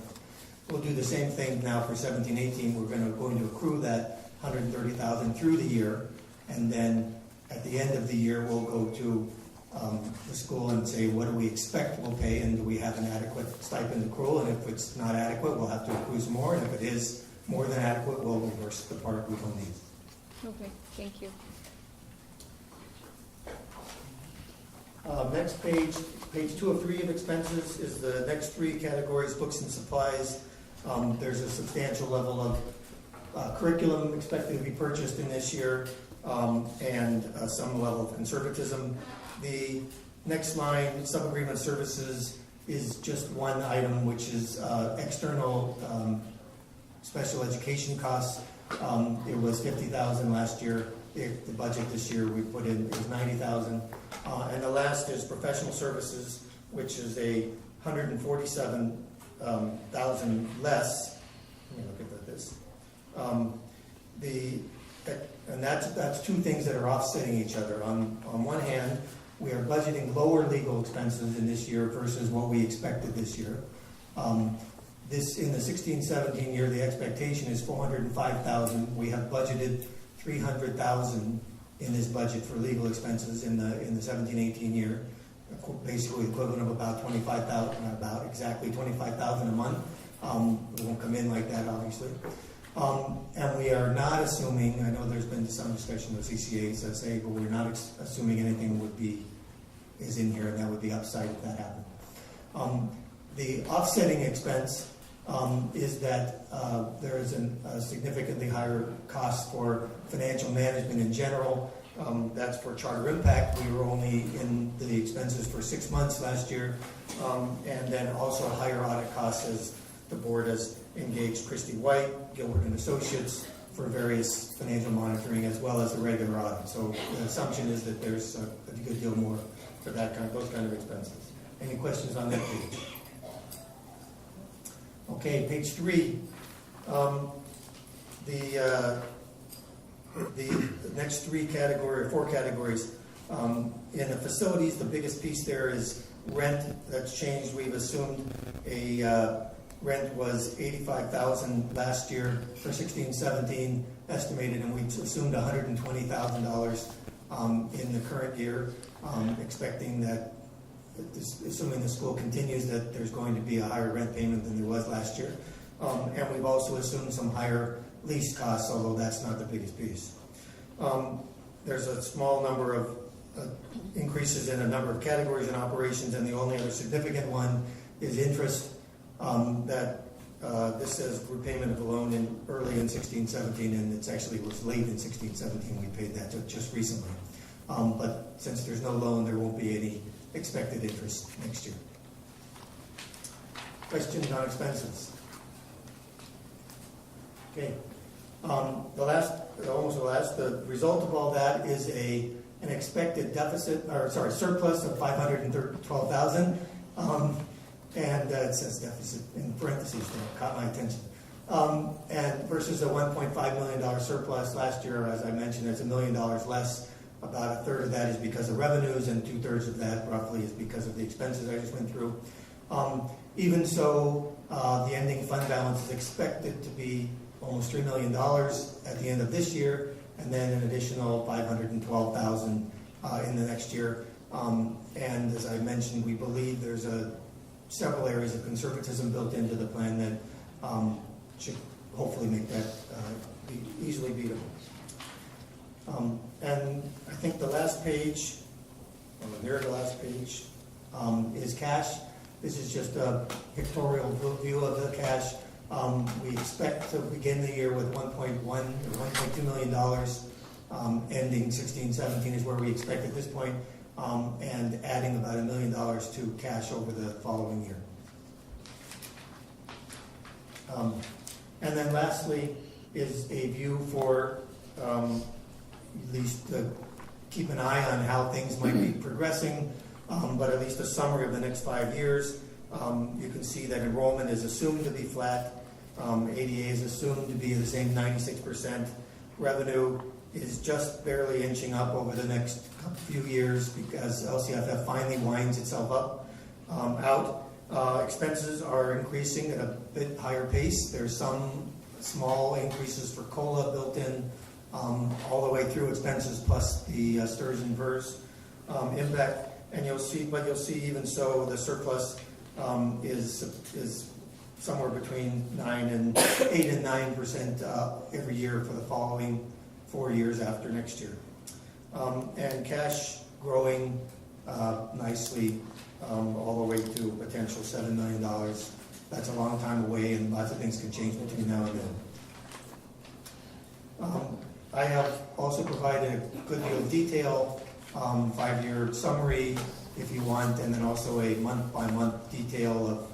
[SPEAKER 18] We'll do the same thing now for 17-18. We're going to accrue that $130,000 through the year, and then at the end of the year we'll go to the school and say, what do we expect we'll pay, and do we have an adequate stipend accrual? And if it's not adequate, we'll have to accrue some more, and if it is more than adequate, we'll reverse the part we don't need.
[SPEAKER 17] Okay, thank you.
[SPEAKER 18] Next page 2 of 3 of expenses is the next 3 categories, books and supplies. There's a substantial level of curriculum expected to be purchased in this year, and some level of conservatism. The next line, sub-agreement services, is just one item, which is external special education costs. It was $50,000 last year. The budget this year we put in is $90,000. And the last is professional services, which is a $147,000 less. Let me look at this. And that's 2 things that are offsetting each other. On one hand, we are budgeting lower legal expenses in this year versus what we expected this year. In the 16-17 year, the expectation is $405,000. We have budgeted $300,000 in this budget for legal expenses in the 17-18 year, basically equivalent of about $25,000, about exactly $25,000 a month. It won't come in like that, obviously. And we are not assuming, I know there's been some discussion with CCAs that say, but we're not assuming anything is in here, and that would be upside if that happened. The offsetting expense is that there is a significantly higher cost for financial management in general. That's for Charter Impact. We were only in the expenses for 6 months last year, and then also higher audit costs as the board has engaged Christy White, Gilbert and Associates for various financial monitoring as well as the regular audit. So the assumption is that there's a good deal more for those kind of expenses. Any questions on that page? Okay, page 3. The next 4 categories. In the facilities, the biggest piece there is rent. That's changed. We've assumed a rent was $85,000 last year for 16-17 estimated, and we assumed $120,000 in the current year, expecting that, assuming the school continues, that there's going to be a higher rent payment than there was last year. And we've also assumed some higher lease costs, although that's not the biggest piece. There's a small number of increases in a number of categories and operations, and the only other significant one is interest. This says repayment of a loan early in 16-17, and it's actually was late in 16-17. We paid that just recently. But since there's no loan, there won't be any expected interest next year. Questions on expenses? Okay. The result of all that is an expected surplus of $512,000. And it says deficit in parentheses, that caught my attention. And versus a $1.5 million surplus last year, as I mentioned, it's $1 million less. About a third of that is because of revenues, and 2/3 of that roughly is because of the expenses I just went through. Even so, the ending fund balance is expected to be almost $3 million at the end of this year, and then an additional $512,000 in the next year. And as I mentioned, we believe there's several areas of conservatism built into the plan that should hopefully make that be easily beatable. And I think the last page, is cash. This is just a pictorial view of the cash. We expect to begin the year with $1.1 or $1.2 million. Ending 16-17 is where we expect at this point, and adding about $1 million to cash over the following year. And then lastly is a view for at least keep an eye on how things might be progressing, but at least a summary of the next 5 years. You can see that enrollment is assumed to be flat. ADA is assumed to be the same 96%. Revenue is just barely inching up over the next few years because LCFF finally winds itself out. Expenses are increasing at a bit higher pace. There's some small increases for COLA built in all the way through expenses plus the STRS and VERS impact. And you'll see even so, the surplus is somewhere between 8 and 9% every year for the following 4 years after next year. And cash growing nicely all the way to potential $7 million. That's a long time away, and lots of things can change between now and then. I have also provided a good deal of detail, 5-year summary if you want, and then also a month-by-month detail of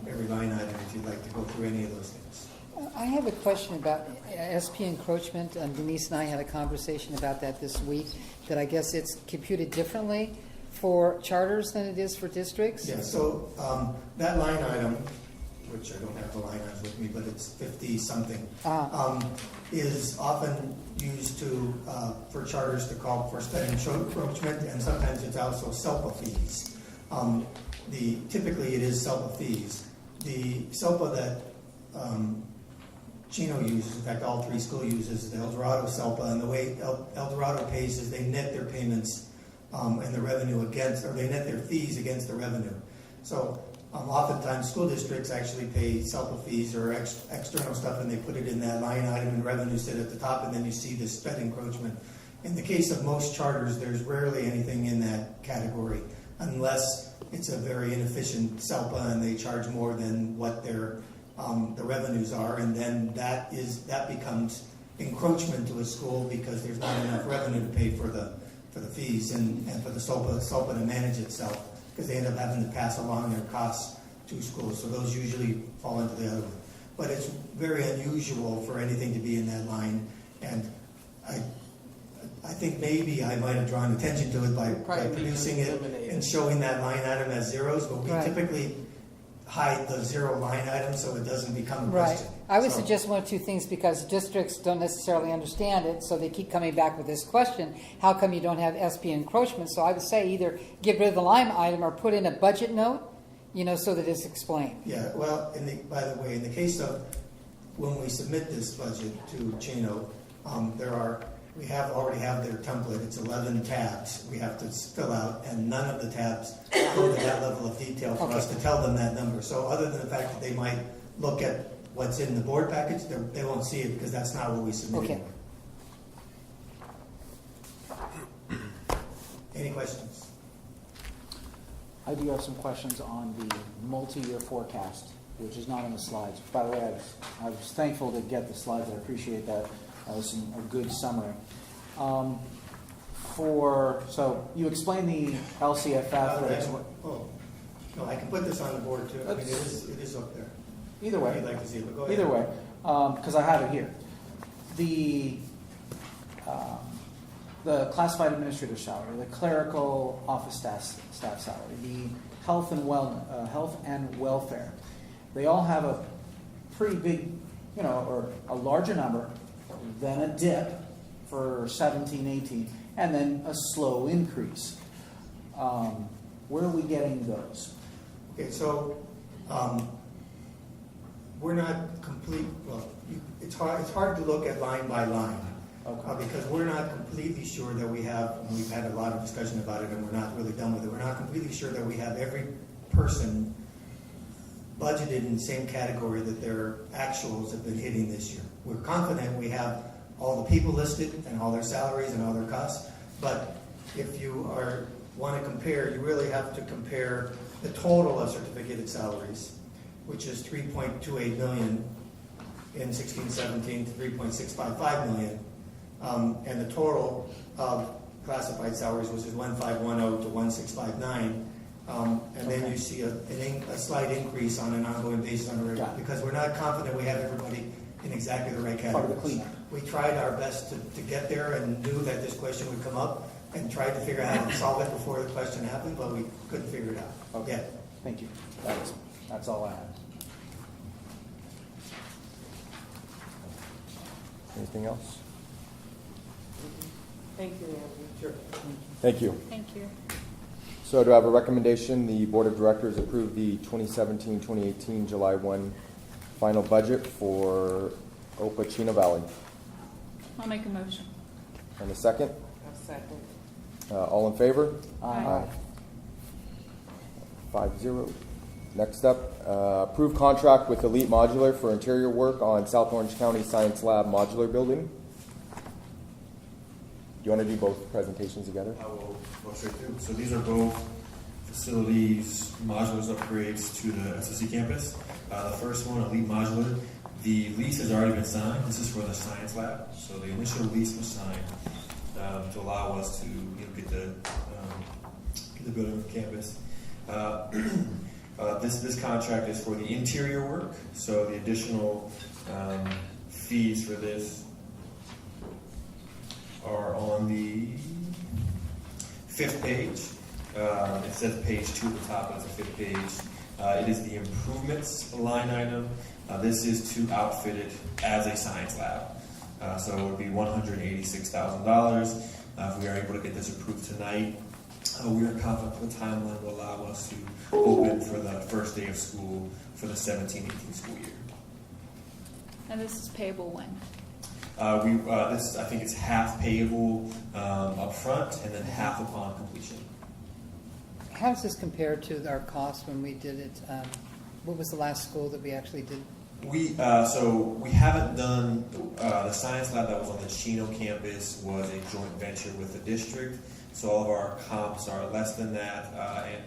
[SPEAKER 18] every line item if you'd like to go through any of those things.
[SPEAKER 16] I have a question about SP encroachment. Denise and I had a conversation about that this week, that I guess it's computed differently for charters than it is for districts?
[SPEAKER 18] Yeah, so that line item, which I don't have the line items with me, but it's 50-something, is often used for charters to call for sped encroachment, and sometimes it's also SELPA fees. Typically it is SELPA fees. The SELPA that Chino uses, in fact all 3 schools uses the El Dorado SELPA, and the way El Dorado pays is they net their payments and the revenue they net their fees against the revenue. So oftentimes school districts actually pay SELPA fees or external stuff, and they put it in that line item, and revenue sit at the top, and then you see this sped encroachment. In the case of most charters, there's rarely anything in that category, unless it's a very inefficient SELPA and they charge more than what their the revenues are, and then that becomes encroachment to a school because there's not enough revenue to pay for the fees and for the SELPA to manage itself, because they end up having to pass along their costs to schools. So those usually fall into the other one. But it's very unusual for anything to be in that line, and I think maybe I might have drawn attention to it by producing it and showing that line item as zeros, but we typically hide the zero line item so it doesn't become a
[SPEAKER 16] Right.
[SPEAKER 18] question.
[SPEAKER 16] I would
[SPEAKER 18] So-
[SPEAKER 16] suggest one or two things because districts don't necessarily understand it, so they keep coming back with this question, how come you don't have SP encroachment? So I would say either get rid of the line item or put in a budget note, so that it's explained.
[SPEAKER 18] Yeah, well, by the way, in the case of when we submit this budget to Chino, we already have their template. It's 11 tabs we have to fill out, and none of the tabs go to that level of detail for us to tell them that number. So other than the fact that they might look at what's in the board package, they won't see it because that's not what we submitted.
[SPEAKER 16] Okay.
[SPEAKER 18] Any questions?
[SPEAKER 15] I do have some questions on the multi-year forecast, which is not on the slides. By the way, I was thankful to get the slides. I appreciate that. That was a good summary. So you explained the LCFF.
[SPEAKER 18] No, I can put this on the board too. I mean, it is up there.
[SPEAKER 15] Either way.
[SPEAKER 18] If you'd like to see it, but go ahead.
[SPEAKER 15] Either way, because I have it here. The classified administrator salary, the clerical office staff salary, the health and welfare, they all have a pretty big, or a larger number, then a dip for 17, 18, and then a slow increase. Where are we getting those?
[SPEAKER 18] Okay, so we're not complete. Well, it's hard to look at line by line because we're not completely sure that we have. And we've had a lot of discussion about it, and we're not really done with it. We're not completely sure that we have every person budgeted in the same category that their actuals have been hitting this year. We're confident we have all the people listed and all their salaries and all their costs, but if you want to compare, you really have to compare the total of certificated salaries, which is $3.28 million in 16-17 to $3.655 million, and the total of classified salaries, which is 1510 to 1659. And then you see a slight increase on an ongoing basis on the regular, because we're not confident we have everybody in exactly the right categories. We tried our best to get there and knew that this question would come up and tried to figure out how to solve it before the question happened, but we couldn't figure it out.
[SPEAKER 15] Okay, thank you. That's all I have.
[SPEAKER 1] Anything else?
[SPEAKER 19] Thank you, Andrew. Sure.
[SPEAKER 1] Thank you.
[SPEAKER 17] Thank you.
[SPEAKER 1] So do I have a recommendation? The Board of Directors approve the 2017-2018 July 1 final budget for OPA Chino Valley.
[SPEAKER 17] I'll make a motion.
[SPEAKER 1] And a second?
[SPEAKER 19] A second.
[SPEAKER 1] All in favor?
[SPEAKER 17] Aye.
[SPEAKER 1] 5-0. Next up, approve contract with Elite Modular for interior work on South Orange County Science Lab Modular Building. Do you want to do both presentations together?
[SPEAKER 14] I will go straight through. So these are both facilities modulars upgrades to the SOC campus. The first one, Elite Modular, the lease has already been signed. This is for the science lab. So the initial lease was signed to allow us to get the building on campus. This contract is for the interior work. So the additional fees for this are on the 5th page. It says page 2 at the top, but it's the 5th page. It is the improvements line item. This is to outfit it as a science lab. So it would be $186,000. If we are able to get this approved tonight, we are confident the timeline will allow us to open for the first day of school for the 17-18 school year.
[SPEAKER 17] And this is payable when?
[SPEAKER 14] This, I think it's half payable up front and then half upon completion.
[SPEAKER 16] How does this compare to our cost when we did it? What was the last school that we actually did?
[SPEAKER 14] So we haven't done the science lab that was on the Chino campus was a joint venture with the district. So all of our comps are less than that, and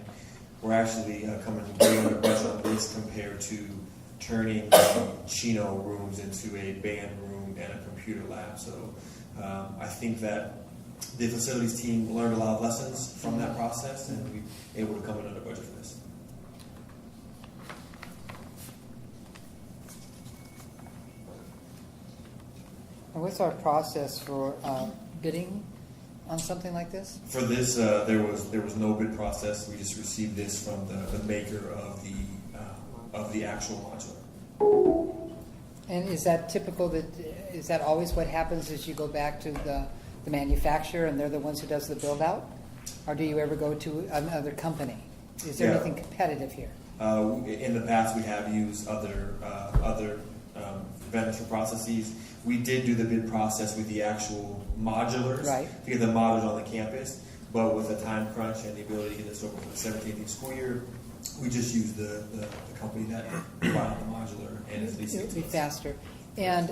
[SPEAKER 14] we're actually coming way under budget on this compared to turning Chino rooms into a band room and a computer lab. So I think that the facilities team learned a lot of lessons from that process, and we were able to come in under budget for this.
[SPEAKER 16] And what's our process for bidding on something like this?
[SPEAKER 14] For this, there was no bid process. We just received this from the maker of the of the actual modular.
[SPEAKER 16] And is that typical? Is that always what happens? Is you go back to the manufacturer and they're the ones who does the build out, or do you ever go to another company? Is there anything competitive here?
[SPEAKER 14] In the past, we have used other vendors for processes. We did do the bid process with the actual modulars to get the modulars on the campus, but with a time crunch and the ability to get this over for the 17th school year, we just used the company that provided the modular, and it's least
[SPEAKER 16] It would be faster. And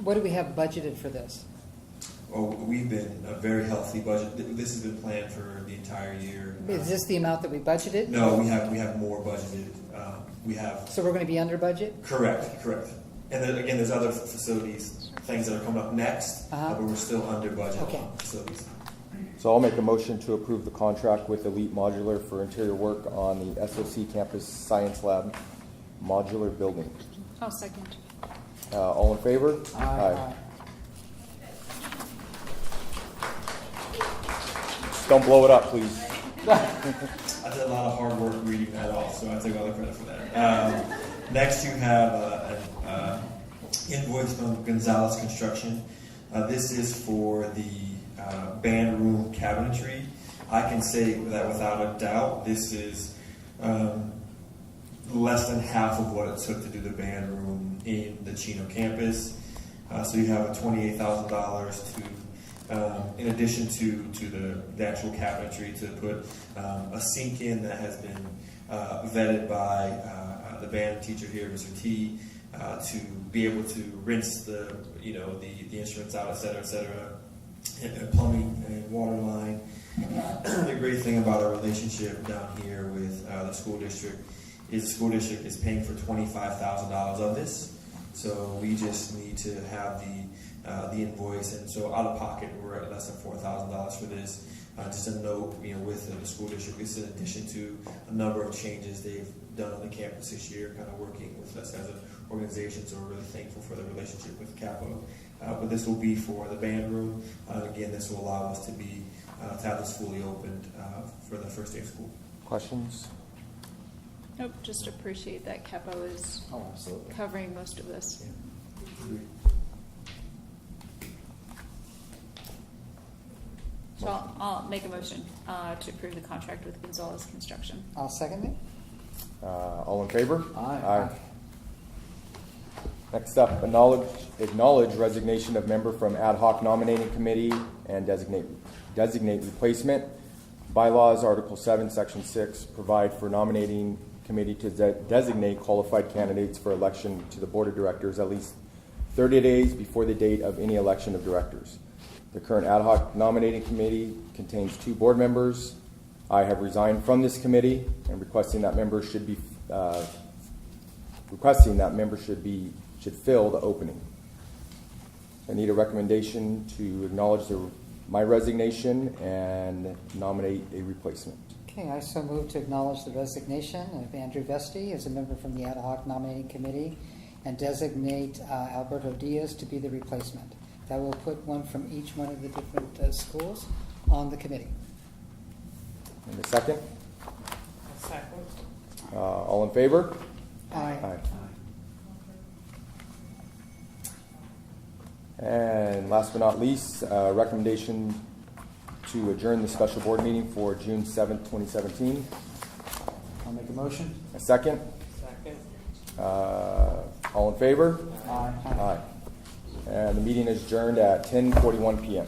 [SPEAKER 16] what do we have budgeted for this?
[SPEAKER 14] Well, we've been a very healthy budget. This has been planned for the entire year.
[SPEAKER 16] Is this the amount that we budgeted?
[SPEAKER 14] No, we have more budgeted. We have.
[SPEAKER 16] So we're going to be under budget?
[SPEAKER 14] Correct. And then again, there's other facilities, things that are coming up next, but we're still under budget on facilities.
[SPEAKER 1] So I'll make a motion to approve the contract with Elite Modular for interior work on the SOC Campus Science Lab modular building.
[SPEAKER 17] I'll second.
[SPEAKER 1] All in favor?
[SPEAKER 16] Aye.
[SPEAKER 1] Don't blow it up, please.
[SPEAKER 14] I did a lot of hard work reading that off, so I take all the credit for that. Next, you have an invoice from Gonzalez Construction. This is for the band room cabinetry. I can say that without a doubt, this is less than half of what it took to do the band room in the Chino campus. So you have a $28,000 to in addition to the actual cabinetry, to put a sink in that has been vetted by the band teacher here, Mr. T, to be able to rinse the instruments out, et cetera, and plumbing and water line. The great thing about our relationship down here with the school district is the school district is paying for $25,000 of this, so we just need to have the invoice, and so out of pocket we're at less than $4,000 for this. Just a note, with the school district, this is in addition to a number of changes they've done on the campus this year, kind of working with us as an organization. So we're really thankful for the relationship with Capo. But this will be for the band room. Again, this will allow us to have this fully opened for the first day of school.
[SPEAKER 1] Questions?
[SPEAKER 17] Nope, just appreciate that Capo is covering most of this.
[SPEAKER 14] Yeah.
[SPEAKER 17] So I'll make a motion to approve the contract with Gonzalez Construction.
[SPEAKER 16] I'll second it.
[SPEAKER 1] All in favor?
[SPEAKER 16] Aye.
[SPEAKER 1] Next up, acknowledge resignation of member from ad hoc nominating committee and designate replacement. Bylaws, Article 7, Section 6, provide for nominating committee to designate qualified candidates for election to the board of directors at least 30 days before the date of any election of directors. The current ad hoc nominating committee contains 2 board members. I have resigned from this committee and requesting that member should fill the opening. I need a recommendation to acknowledge my resignation and nominate a replacement.
[SPEAKER 16] Okay, I so move to acknowledge the resignation of Andrew Vesti as a member from the ad hoc nominating committee and designate Alberto Diaz to be the replacement. That will put one from each one of the different schools on the committee.
[SPEAKER 1] And a second?
[SPEAKER 19] A second.
[SPEAKER 1] All in favor?
[SPEAKER 16] Aye.
[SPEAKER 1] And last but not least, recommendation to adjourn the special board meeting for June 7th, 2017.
[SPEAKER 15] I'll make a motion.
[SPEAKER 1] A second?
[SPEAKER 19] Second.
[SPEAKER 1] All in favor?
[SPEAKER 15] Aye.
[SPEAKER 1] Aye. And the meeting is adjourned at 10:41 p.m.